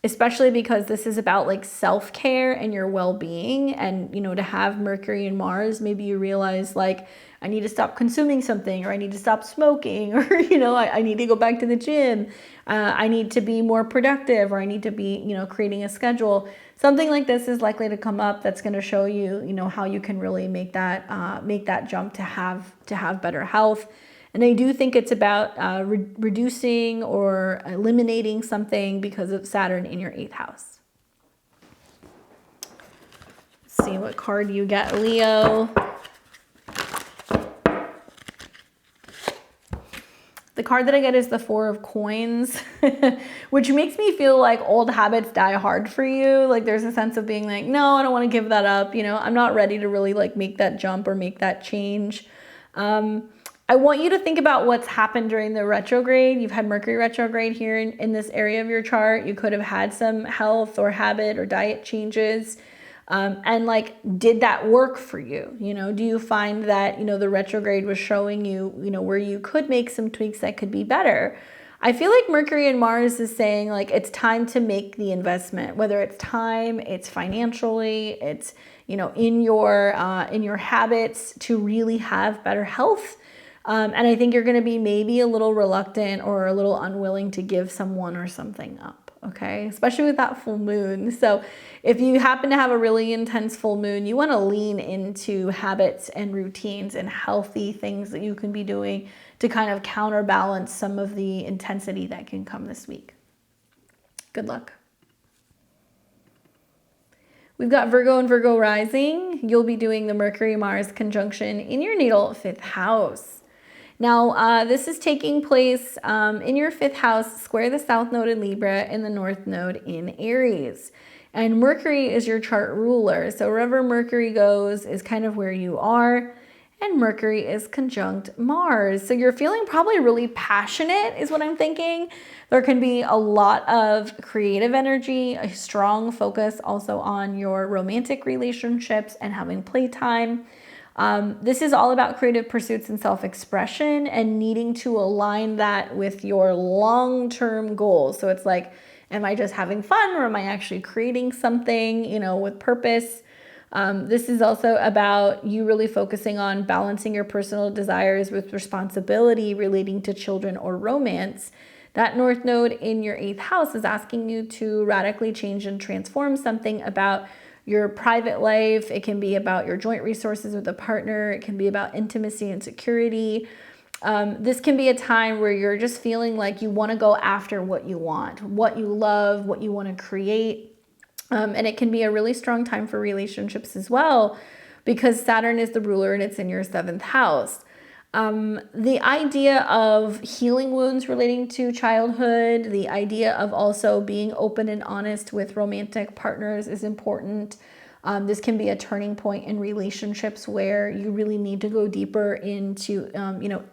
A: Especially because this is about like self-care and your well-being. And, you know, to have Mercury and Mars, maybe you realize like, I need to stop consuming something, or I need to stop smoking, or, you know, I need to go back to the gym. I need to be more productive, or I need to be, you know, creating a schedule. Something like this is likely to come up that's going to show you, you know, how you can really make that jump to have better health. And I do think it's about reducing or eliminating something because of Saturn in your 8th house. Let's see what card you get, Leo. The card that I get is the 4 of Coins, which makes me feel like old habits die hard for you. Like there's a sense of being like, no, I don't want to give that up. You know, I'm not ready to really like make that jump or make that change. I want you to think about what's happened during the retrograde. You've had Mercury retrograde here in this area of your chart. You could have had some health or habit or diet changes. And like, did that work for you? You know, do you find that, you know, the retrograde was showing you, you know, where you could make some tweaks that could be better? I feel like Mercury and Mars is saying like, it's time to make the investment, whether it's time, it's financially, it's, you know, in your habits to really have better health. And I think you're going to be maybe a little reluctant or a little unwilling to give someone or something up. Okay, especially with that full moon. So if you happen to have a really intense full moon, you want to lean into habits and routines and healthy things that you can be doing to kind of counterbalance some of the intensity that can come this week. Good luck. We've got Virgo and Virgo rising. You'll be doing the Mercury-Mars conjunction in your natal 5th house. Now, this is taking place in your 5th house, square the South Node in Libra and the North Node in Aries. And Mercury is your chart ruler. So wherever Mercury goes is kind of where you are. And Mercury is conjunct Mars. So you're feeling probably really passionate is what I'm thinking. There can be a lot of creative energy, a strong focus also on your romantic relationships and having playtime. This is all about creative pursuits and self-expression and needing to align that with your long-term goals. So it's like, am I just having fun, or am I actually creating something, you know, with purpose? This is also about you really focusing on balancing your personal desires with responsibility relating to children or romance. That North Node in your 8th house is asking you to radically change and transform something about your private life. It can be about your joint resources with a partner. It can be about intimacy and security. This can be a time where you're just feeling like you want to go after what you want, what you love, what you want to create. And it can be a really strong time for relationships as well, because Saturn is the ruler and it's in your 7th house. The idea of healing wounds relating to childhood, the idea of also being open and honest with romantic partners is important. This can be a turning point in relationships where you really need to go deeper into,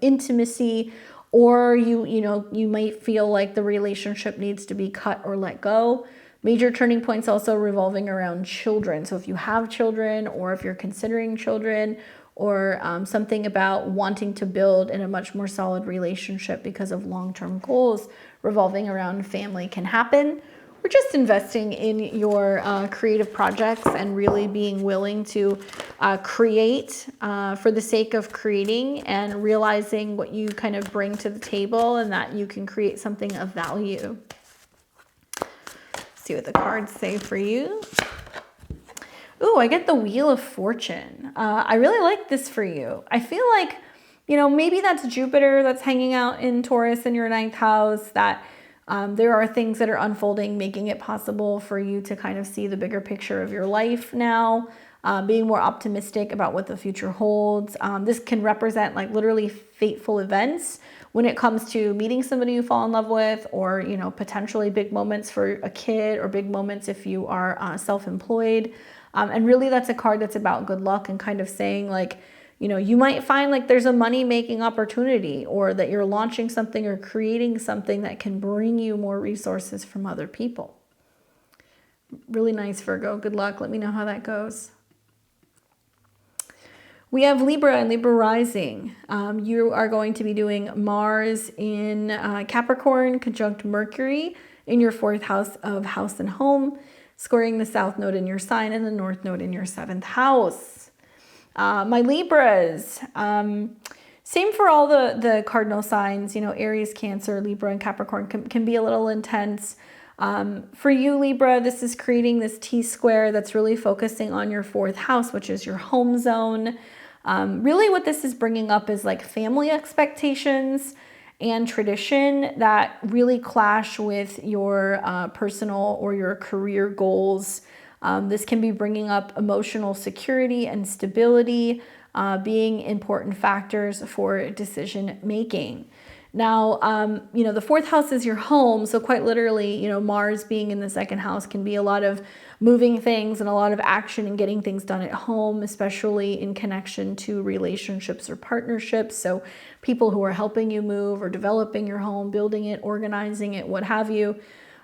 A: intimacy, or you might feel like the relationship needs to be cut or let go. Major turning points also revolving around children. So if you have children, or if you're considering children, or something about wanting to build in a much more solid relationship because of long-term goals revolving around family can happen. We're just investing in your creative projects and really being willing to create for the sake of creating, and realizing what you kind of bring to the table and that you can create something of value. See what the cards say for you. Ooh, I get the Wheel of Fortune. I really like this for you. I feel like, maybe that's Jupiter that's hanging out in Taurus in your 9th house, that there are things that are unfolding, making it possible for you to kind of see the bigger picture of your life now, being more optimistic about what the future holds. This can represent like literally fateful events when it comes to meeting somebody you fall in love with, or, potentially big moments for a kid, or big moments if you are self-employed. And really that's a card that's about good luck, and kind of saying like, you might find like there's a money-making opportunity, or that you're launching something or creating something that can bring you more resources from other people. Really nice, Virgo. Good luck. Let me know how that goes. We have Libra and Libra rising. You are going to be doing Mars in Capricorn conjunct Mercury in your 4th house of house and home, squaring the South Node in your sign and the North Node in your 7th house. My Libras, same for all the cardinal signs, Aries, Cancer, Libra, and Capricorn can be a little intense. For you, Libra, this is creating this T-square that's really focusing on your 4th house, which is your home zone. Really what this is bringing up is like family expectations and tradition that really clash with your personal or your career goals. This can be bringing up emotional security and stability, being important factors for decision making. Now, the 4th house is your home. So quite literally, Mars being in the 2nd house can be a lot of moving things and a lot of action and getting things done at home, especially in connection to relationships or partnerships. So people who are helping you move or developing your home, building it, organizing it, what have you.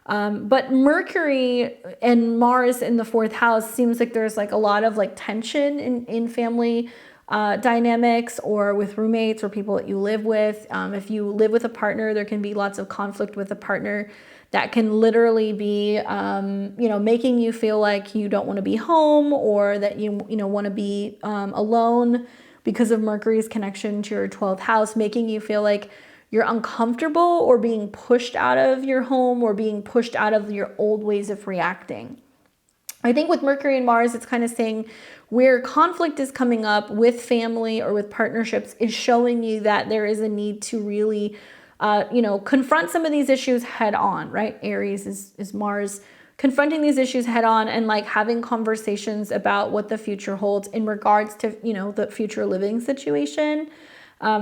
A: But Mercury and Mars in the 4th house seems like there's like a lot of like tension in family dynamics, or with roommates or people that you live with. If you live with a partner, there can be lots of conflict with a partner that can literally be, making you feel like you don't want to be home, or that you want to be alone because of Mercury's connection to your 12th house, making you feel like you're uncomfortable or being pushed out of your home, or being pushed out of your old ways of reacting. I think with Mercury and Mars, it's kind of saying where conflict is coming up with family or with partnerships is showing you that there is a need to really, confront some of these issues head on, right? Aries is Mars. Confronting these issues head on, and like having conversations about what the future holds in regards to, the future living situation.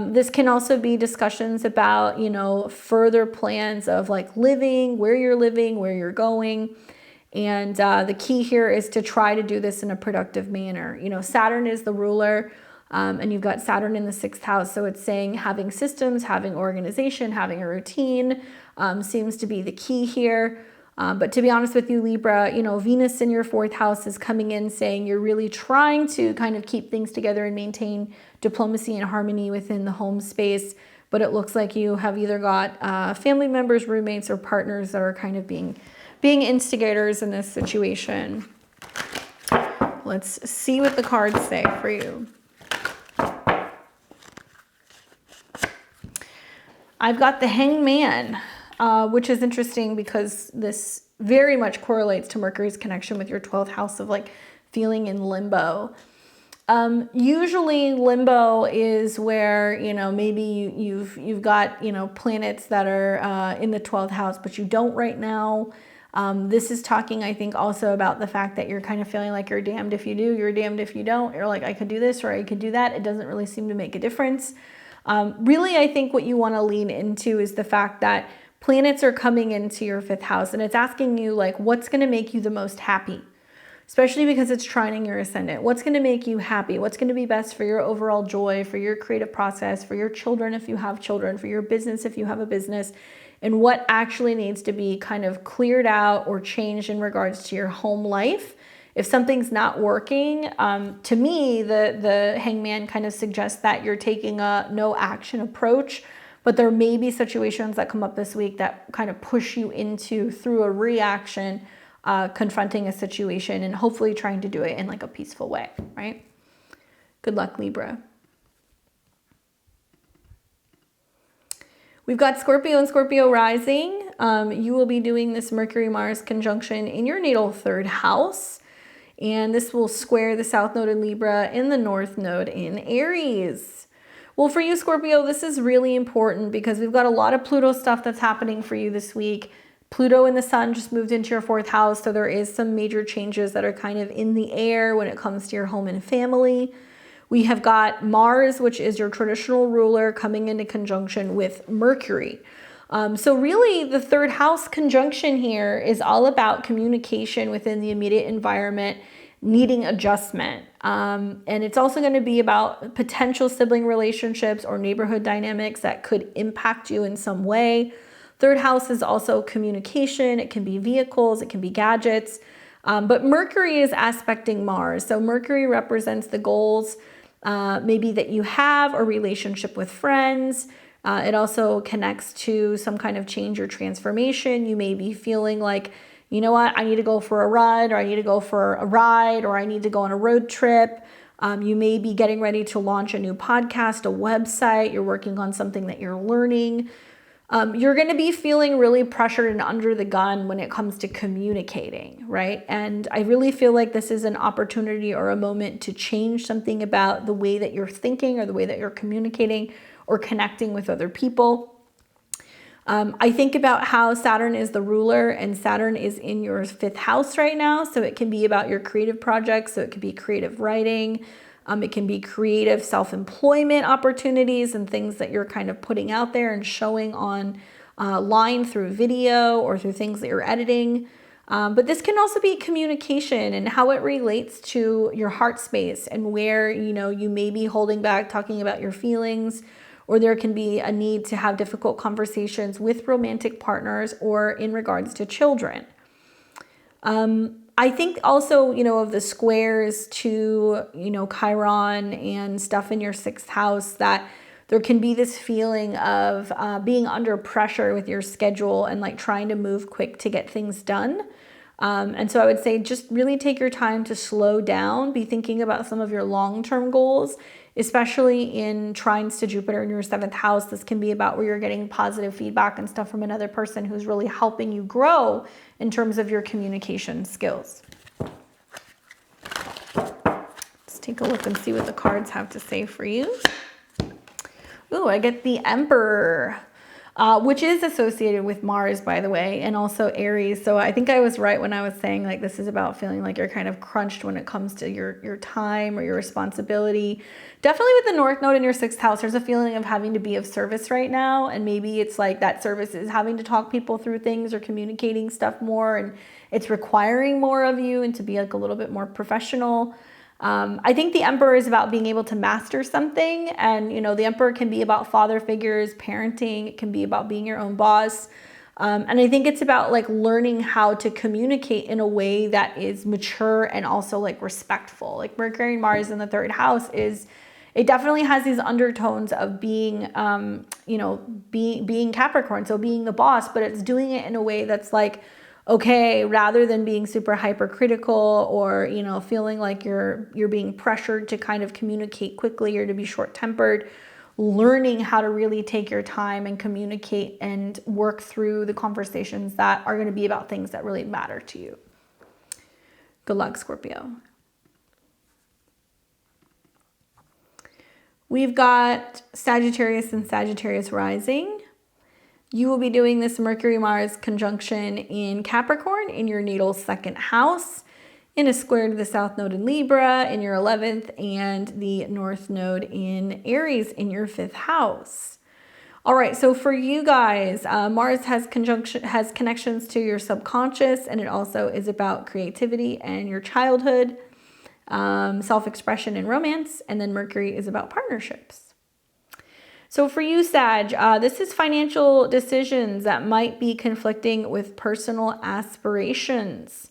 A: This can also be discussions about, further plans of like living, where you're going. And the key here is to try to do this in a productive manner. Saturn is the ruler, and you've got Saturn in the 6th house. So it's saying having systems, having organization, having a routine seems to be the key here. But to be honest with you, Libra, Venus in your 4th house is coming in saying you're really trying to kind of keep things together and maintain diplomacy and harmony within the home space. But it looks like you have either got family members, roommates, or partners that are kind of being instigators in this situation. Let's see what the cards say for you. I've got the Hanged Man, which is interesting because this very much correlates to Mercury's connection with your 12th house of like feeling in limbo. Usually limbo is where, maybe you've got, planets that are in the 12th house, but you don't right now. This is talking, I think, also about the fact that you're kind of feeling like you're damned if you do, you're damned if you don't. You're like, I could do this or I could do that. It doesn't really seem to make a difference. Really, I think what you want to lean into is the fact that planets are coming into your 5th house, and it's asking you like, what's going to make you the most happy? especially because it's trining your ascendant. What's going to make you happy? What's going to be best for your overall joy, for your creative process, for your children if you have children, for your business if you have a business, and what actually needs to be kind of cleared out or changed in regards to your home life. If something's not working, to me, the Hangman kind of suggests that you're taking a no action approach, but there may be situations that come up this week that kind of push you into, through a reaction, confronting a situation and hopefully trying to do it in like a peaceful way, right? Good luck, Libra. We've got Scorpio and Scorpio rising. You will be doing this Mercury-Mars conjunction in your natal 3rd house. And this will square the South Node in Libra and the North Node in Aries. Well, for you, Scorpio, this is really important because we've got a lot of Pluto stuff that's happening for you this week. Pluto and the Sun just moved into your 4th house, so there is some major changes that are kind of in the air when it comes to your home and family. We have got Mars, which is your traditional ruler, coming into conjunction with Mercury. So really the 3rd house conjunction here is all about communication within the immediate environment, needing adjustment. And it's also going to be about potential sibling relationships or neighborhood dynamics that could impact you in some way. 3rd house is also communication. It can be vehicles, it can be gadgets. But Mercury is aspecting Mars. So Mercury represents the goals maybe that you have, a relationship with friends. It also connects to some kind of change or transformation. You may be feeling like, you know what, I need to go for a run, or I need to go for a ride, or I need to go on a road trip. You may be getting ready to launch a new podcast, a website. You're working on something that you're learning. You're going to be feeling really pressured and under the gun when it comes to communicating, right? And I really feel like this is an opportunity or a moment to change something about the way that you're thinking or the way that you're communicating or connecting with other people. I think about how Saturn is the ruler, and Saturn is in your 5th house right now. So it can be about your creative projects. So it could be creative writing. It can be creative self-employment opportunities and things that you're kind of putting out there and showing on line through video or through things that you're editing. But this can also be communication and how it relates to your heart space and where, you know, you may be holding back talking about your feelings, or there can be a need to have difficult conversations with romantic partners or in regards to children. I think also, you know, of the squares to, you know, Chiron and stuff in your 6th house, that there can be this feeling of being under pressure with your schedule and like trying to move quick to get things done. And so I would say just really take your time to slow down, be thinking about some of your long-term goals, especially in trines to Jupiter in your 7th house. This can be about where you're getting positive feedback and stuff from another person who's really helping you grow in terms of your communication skills. Let's take a look and see what the cards have to say for you. Ooh, I get the Emperor, which is associated with Mars, by the way, and also Aries. So I think I was right when I was saying like this is about feeling like you're kind of crunched when it comes to your time or your responsibility. Definitely with the North Node in your 6th house, there's a feeling of having to be of service right now. And maybe it's like that service is having to talk people through things or communicating stuff more, and it's requiring more of you and to be like a little bit more professional. I think the Emperor is about being able to master something. And, you know, the Emperor can be about father figures, parenting. It can be about being your own boss. And I think it's about like learning how to communicate in a way that is mature and also like respectful. Like Mercury and Mars in the 3rd house it definitely has these undertones of being, you know, being Capricorn. So being the boss, but it's doing it in a way that's like, okay, rather than being super hypercritical or, you know, feeling like you're being pressured to kind of communicate quickly or to be short-tempered, learning how to really take your time and communicate and work through the conversations that are going to be about things that really matter to you. Good luck, Scorpio. We've got Sagittarius and Sagittarius rising. You will be doing this Mercury-Mars conjunction in Capricorn in your natal 2nd house, in a square to the South Node in Libra in your 11th, and the North Node in Aries in your 5th house. All right, so for you guys, Mars has connections to your subconscious, and it also is about creativity and your childhood, self-expression and romance, and then Mercury is about partnerships. So for you, Sag, this is financial decisions that might be conflicting with personal aspirations.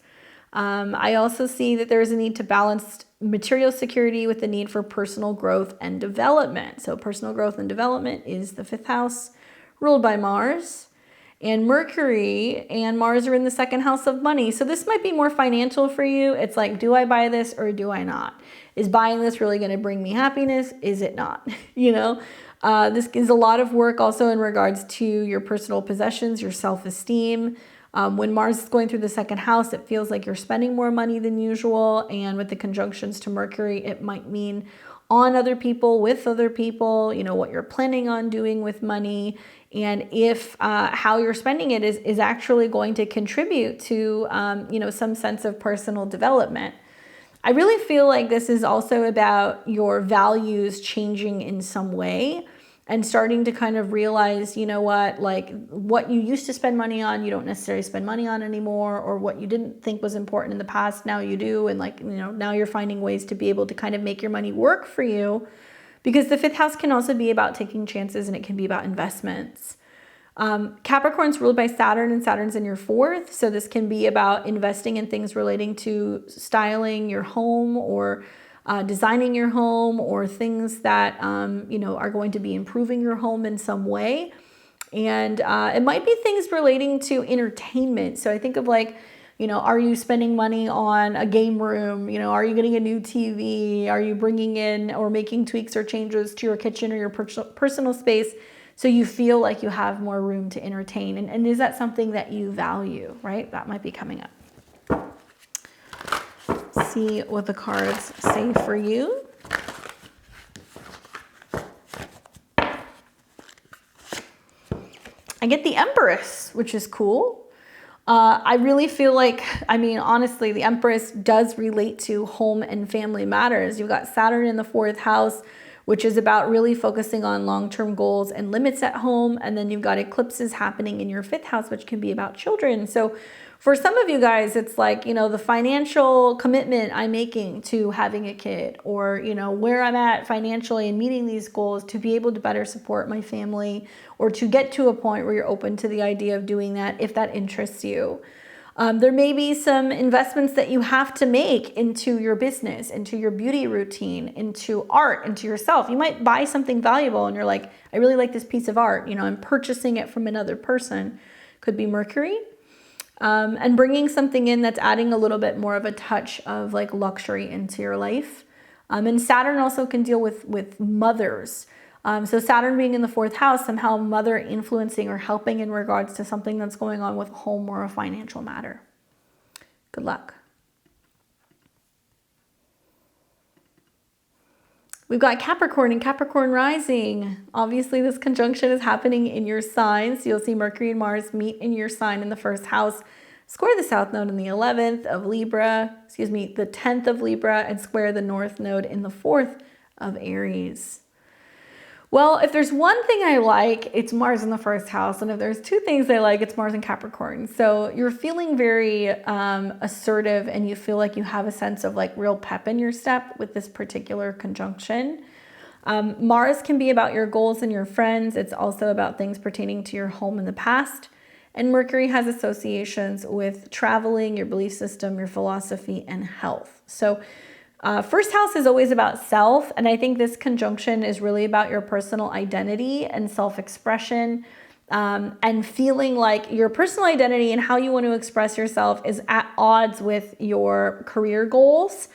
A: I also see that there is a need to balance material security with the need for personal growth and development. So personal growth and development is the 5th house ruled by Mars. And Mercury and Mars are in the 2nd house of money. So this might be more financial for you. It's like, do I buy this or do I not? Is buying this really going to bring me happiness? Is it not? You know, this is a lot of work also in regards to your personal possessions, your self-esteem. When Mars is going through the 2nd house, it feels like you're spending more money than usual. And with the conjunctions to Mercury, it might mean on other people, with other people, you know, what you're planning on doing with money. And if how you're spending it is actually going to contribute to, you know, some sense of personal development. I really feel like this is also about your values changing in some way. And starting to kind of realize, you know what, like what you used to spend money on, you don't necessarily spend money on anymore, or what you didn't think was important in the past, now you do. And like, you know, now you're finding ways to be able to kind of make your money work for you, because the 5th house can also be about taking chances, and it can be about investments. Capricorn's ruled by Saturn, and Saturn's in your 4th. So this can be about investing in things relating to styling your home, or designing your home, or things that, you know, are going to be improving your home in some way. And it might be things relating to entertainment. So I think of like, you know, are you spending money on a game room? You know, are you getting a new TV? Are you bringing in or making tweaks or changes to your kitchen or your personal space so you feel like you have more room to entertain? And is that something that you value, right? That might be coming up. See what the cards say for you. I get the Empress, which is cool. I really feel like, I mean, honestly, the Empress does relate to home and family matters. You've got Saturn in the 4th house, which is about really focusing on long-term goals and limits at home. And then you've got eclipses happening in your 5th house, which can be about children. So for some of you guys, it's like, you know, the financial commitment I'm making to having a kid, or, you know, where I'm at financially and meeting these goals to be able to better support my family, or to get to a point where you're open to the idea of doing that if that interests you. There may be some investments that you have to make into your business, into your beauty routine, into art, into yourself. You might buy something valuable and you're like, I really like this piece of art. You know, I'm purchasing it from another person. Could be Mercury. And bringing something in that's adding a little bit more of a touch of like luxury into your life. And Saturn also can deal with mothers. So Saturn being in the 4th house, somehow mother influencing or helping in regards to something that's going on with a home or a financial matter. Good luck. We've got Capricorn and Capricorn rising. Obviously, this conjunction is happening in your sign. So you'll see Mercury and Mars meet in your sign in the 1st house, square the south node in the 11th of Libra, the 10th of Libra, and square the north node in the 4th of Aries. Well, if there's one thing I like, it's Mars in the 1st house. And if there's two things I like, it's Mars and Capricorn. So you're feeling very assertive, and you feel like you have a sense of like real pep in your step with this particular conjunction. Mars can be about your goals and your friends. It's also about things pertaining to your home in the past. And Mercury has associations with traveling, your belief system, your philosophy, and health. So 1st house is always about self, and I think this conjunction is really about your personal identity and self-expression, and feeling like your personal identity and how you want to express yourself is at odds with your career goals,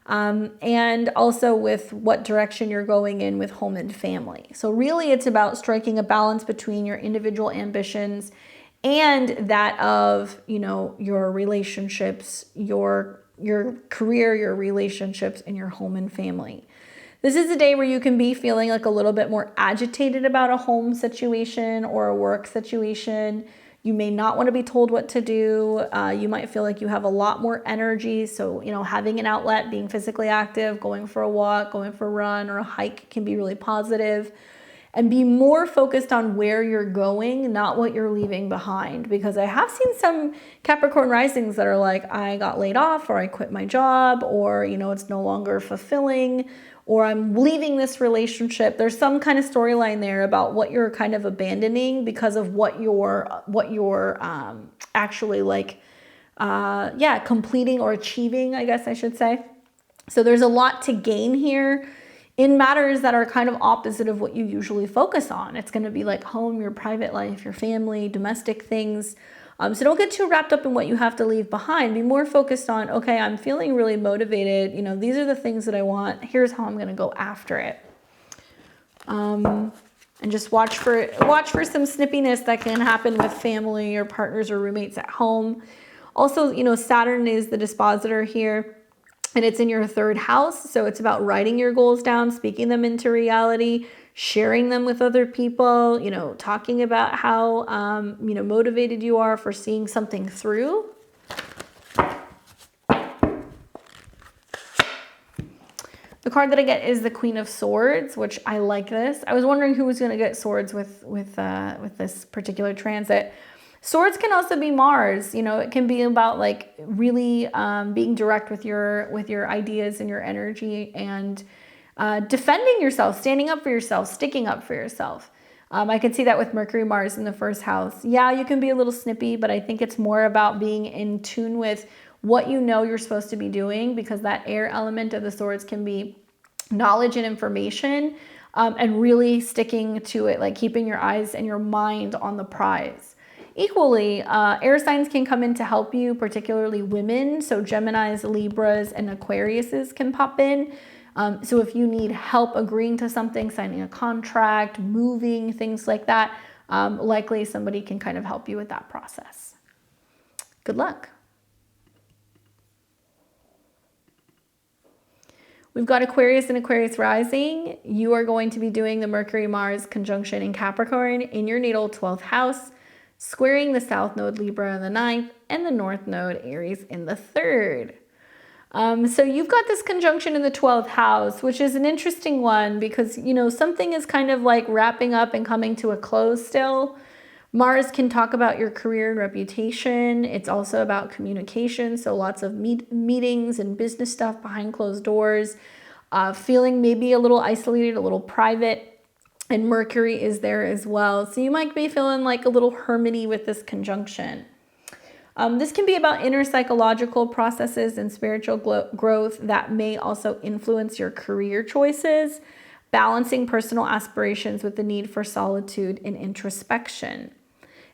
A: and also with what direction you're going in with home and family. So really it's about striking a balance between your individual ambitions and that of, you know, your relationships, your career, your relationships, and your home and family. This is a day where you can be feeling like a little bit more agitated about a home situation or a work situation. You may not want to be told what to do. You might feel like you have a lot more energy. So, you know, having an outlet, being physically active, going for a walk, going for a run or a hike can be really positive. and be more focused on where you're going, not what you're leaving behind. Because I have seen some Capricorn risings that are like, I got laid off, or I quit my job, or, you know, it's no longer fulfilling, or I'm leaving this relationship. There's some kind of storyline there about what you're kind of abandoning because of what you're actually like, completing or achieving, I guess I should say. So there's a lot to gain here in matters that are kind of opposite of what you usually focus on. It's going to be like home, your private life, your family, domestic things. So don't get too wrapped up in what you have to leave behind. Be more focused on, okay, I'm feeling really motivated. You know, these are the things that I want. Here's how I'm going to go after it. And just watch for some snippiness that can happen with family or partners or roommates at home. Also, you know, Saturn is the dispositor here. And it's in your third house. So it's about writing your goals down, speaking them into reality, sharing them with other people, you know, talking about how, you know, motivated you are for seeing something through. The card that I get is the Queen of Swords, which I like this. I was wondering who was going to get swords with this particular transit. Swords can also be Mars. You know, it can be about like really being direct with your ideas and your energy, and defending yourself, standing up for yourself, sticking up for yourself. I can see that with Mercury, Mars in the first house. Yeah, you can be a little snippy, but I think it's more about being in tune with what you know you're supposed to be doing, because that air element of the swords can be knowledge and information, and really sticking to it, like keeping your eyes and your mind on the prize. Equally, air signs can come in to help you, particularly women. So Geminis, Libras, and Aquariuses can pop in. So if you need help agreeing to something, signing a contract, moving, things like that, likely somebody can kind of help you with that process. Good luck. We've got Aquarius and Aquarius rising. You are going to be doing the Mercury-Mars conjunction in Capricorn in your natal 12th house, squaring the South Node Libra in the 9th and the North Node Aries in the 3rd. So you've got this conjunction in the 12th house, which is an interesting one because, you know, something is kind of like wrapping up and coming to a close still. Mars can talk about your career and reputation. It's also about communication. So lots of meetings and business stuff behind closed doors, feeling maybe a little isolated, a little private. And Mercury is there as well. So you might be feeling like a little hermity with this conjunction. This can be about inner psychological processes and spiritual growth that may also influence your career choices, balancing personal aspirations with the need for solitude and introspection.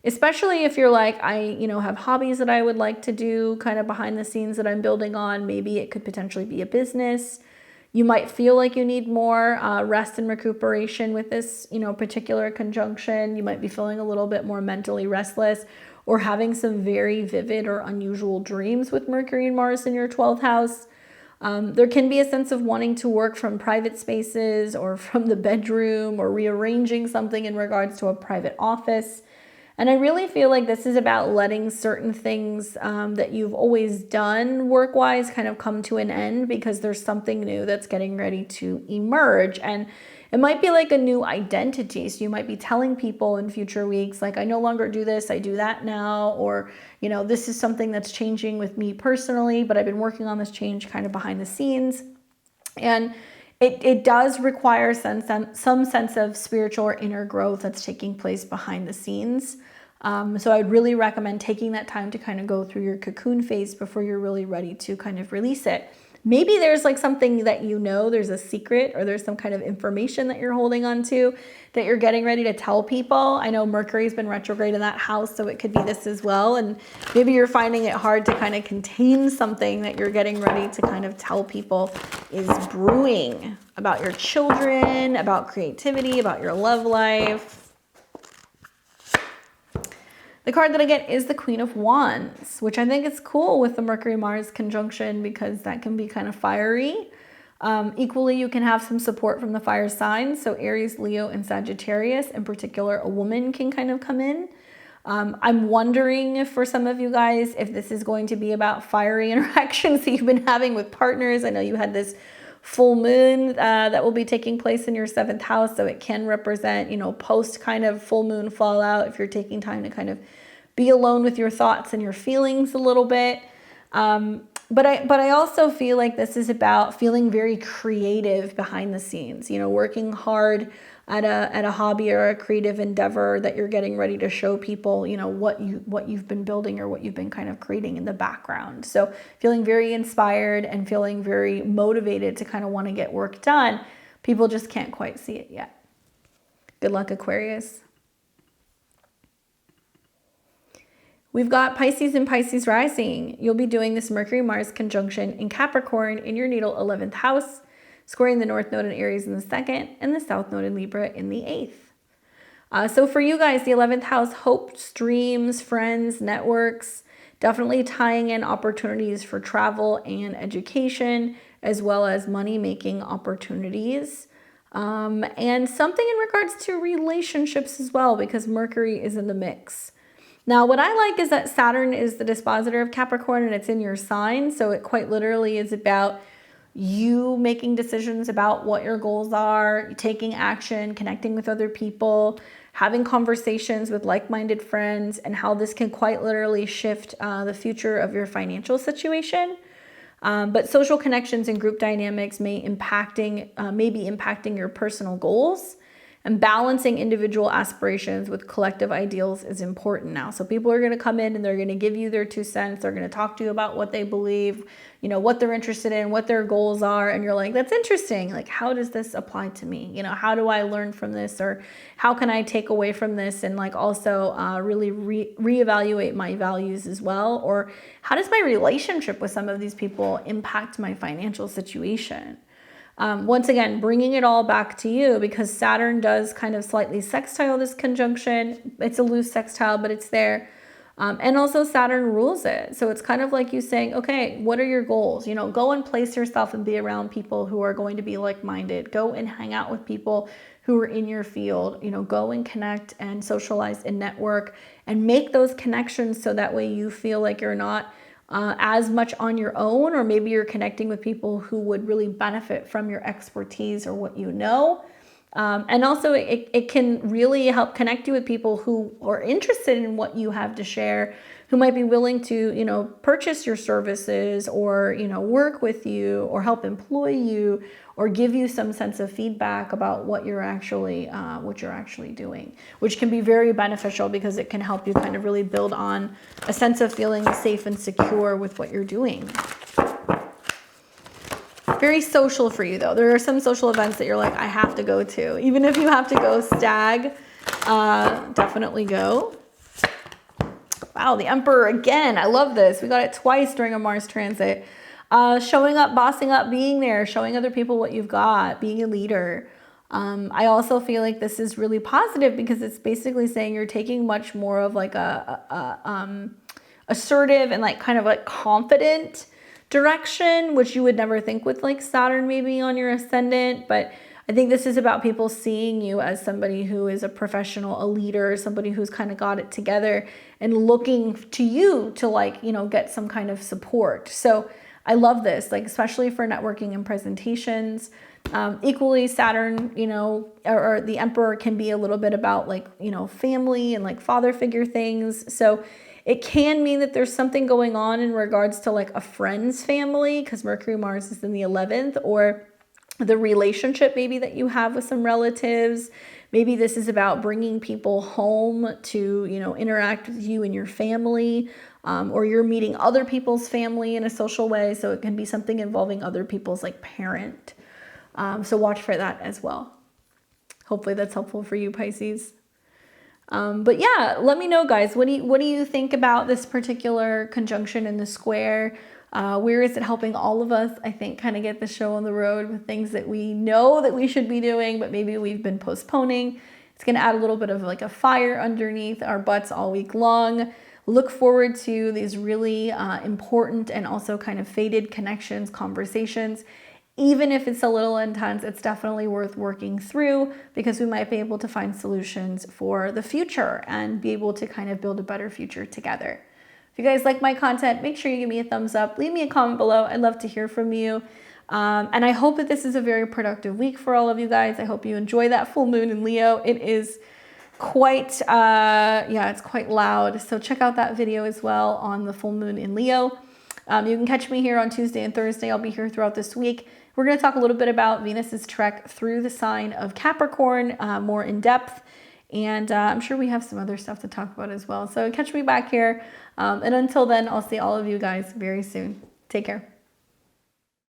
A: Especially if you're like, I have hobbies that I would like to do kind of behind the scenes that I'm building on. Maybe it could potentially be a business. You might feel like you need more rest and recuperation with this, particular conjunction. You might be feeling a little bit more mentally restless or having some very vivid or unusual dreams with Mercury and Mars in your 12th house. There can be a sense of wanting to work from private spaces or from the bedroom or rearranging something in regards to a private office. And I really feel like this is about letting certain things that you've always done work-wise kind of come to an end because there's something new that's getting ready to emerge. And it might be like a new identity. So you might be telling people in future weeks, like, I no longer do this, I do that now. Or, this is something that's changing with me personally, but I've been working on this change kind of behind the scenes. And it does require some sense of spiritual or inner growth that's taking place behind the scenes. So I'd really recommend taking that time to kind of go through your cocoon phase before you're really ready to kind of release it. Maybe there's like something that there's a secret or there's some kind of information that you're holding on to that you're getting ready to tell people. I know Mercury's been retrograde in that house, so it could be this as well. And maybe you're finding it hard to kind of contain something that you're getting ready to kind of tell people is brewing about your children, about creativity, about your love life. The card that I get is the Queen of Wands, which I think is cool with the Mercury-Mars conjunction because that can be kind of fiery. Equally, you can have some support from the fire signs. So Aries, Leo, and Sagittarius, in particular, a woman can kind of come in. I'm wondering for some of you guys if this is going to be about fiery interactions that you've been having with partners. I know you had this full moon that will be taking place in your 7th house. So it can represent, you know, post kind of full moon fallout if you're taking time to kind of be alone with your thoughts and your feelings a little bit. But I also feel like this is about feeling very creative behind the scenes, you know, working hard at a hobby or a creative endeavor that you're getting ready to show people, you know, what you've been building or what you've been kind of creating in the background. So feeling very inspired and feeling very motivated to kind of want to get work done. People just can't quite see it yet. Good luck, Aquarius. We've got Pisces and Pisces rising. You'll be doing this Mercury-Mars conjunction in Capricorn in your natal 11th house, squaring the North Node in Aries in the 2nd and the South Node in Libra in the 8th. So for you guys, the 11th house, hopes, dreams, friends, networks, definitely tying in opportunities for travel and education, as well as money-making opportunities. And something in regards to relationships as well, because Mercury is in the mix. Now, what I like is that Saturn is the dispositor of Capricorn and it's in your sign. So it quite literally is about you making decisions about what your goals are, taking action, connecting with other people, having conversations with like-minded friends, and how this can quite literally shift the future of your financial situation. But social connections and group dynamics may be impacting your personal goals. And balancing individual aspirations with collective ideals is important now. So people are going to come in and they're going to give you their 2 cents. They're going to talk to you about what they believe, you know, what they're interested in, what their goals are. And you're like, that's interesting. Like, how does this apply to me? You know, how do I learn from this? Or how can I take away from this and like also really reevaluate my values as well? Or how does my relationship with some of these people impact my financial situation? Once again, bringing it all back to you, because Saturn does kind of slightly sextile this conjunction. It's a loose sextile, but it's there. And also Saturn rules it. So it's kind of like you saying, okay, what are your goals? You know, go and place yourself and be around people who are going to be like-minded. Go and hang out with people who are in your field. You know, go and connect and socialize and network and make those connections so that way you feel like you're not as much on your own, or maybe you're connecting with people who would really benefit from your expertise or what you know. And also it can really help connect you with people who are interested in what you have to share, who might be willing to, you know, purchase your services or, you know, work with you or help employ you or give you some sense of feedback about what you're actually doing, which can be very beneficial because it can help you kind of really build on a sense of feeling safe and secure with what you're doing. Very social for you though. There are some social events that you're like, I have to go to. Even if you have to go stag, definitely go. Wow, the Emperor again. I love this. We got it twice during a Mars transit. Showing up, bossing up, being there, showing other people what you've got, being a leader. I also feel like this is really positive because it's basically saying you're taking much more of like a assertive and like kind of like confident direction, which you would never think with like Saturn maybe on your ascendant. But I think this is about people seeing you as somebody who is a professional, a leader, somebody who's kind of got it together and looking to you to like, you know, get some kind of support. So I love this, like, especially for networking and presentations. Equally, Saturn, you know, or the Emperor can be a little bit about like, you know, family and like father figure things. So it can mean that there's something going on in regards to like a friend's family, because Mercury Mars is in the 11th, or the relationship maybe that you have with some relatives. Maybe this is about bringing people home to, you know, interact with you and your family, or you're meeting other people's family in a social way. So it can be something involving other people's like parent. So watch for that as well. Hopefully that's helpful for you, Pisces. But yeah, let me know, guys. What do you think about this particular conjunction in the square? Where is it helping all of us, I think, kind of get the show on the road with things that we know that we should be doing, but maybe we've been postponing. It's going to add a little bit of like a fire underneath our butts all week long. Look forward to these really important and also kind of fated connections, conversations. Even if it's a little intense, it's definitely worth working through because we might be able to find solutions for the future and be able to kind of build a better future together. If you guys like my content, make sure you give me a thumbs up. Leave me a comment below. I'd love to hear from you. And I hope that this is a very productive week for all of you guys. I hope you enjoy that full moon in Leo. It is quite, yeah, it's quite loud. So check out that video as well on the full moon in Leo. You can catch me here on Tuesday and Thursday. I'll be here throughout this week. We're going to talk a little bit about Venus's trek through the sign of Capricorn, more in depth. And I'm sure we have some other stuff to talk about as well. So catch me back here. And until then, I'll see all of you guys very soon. Take care.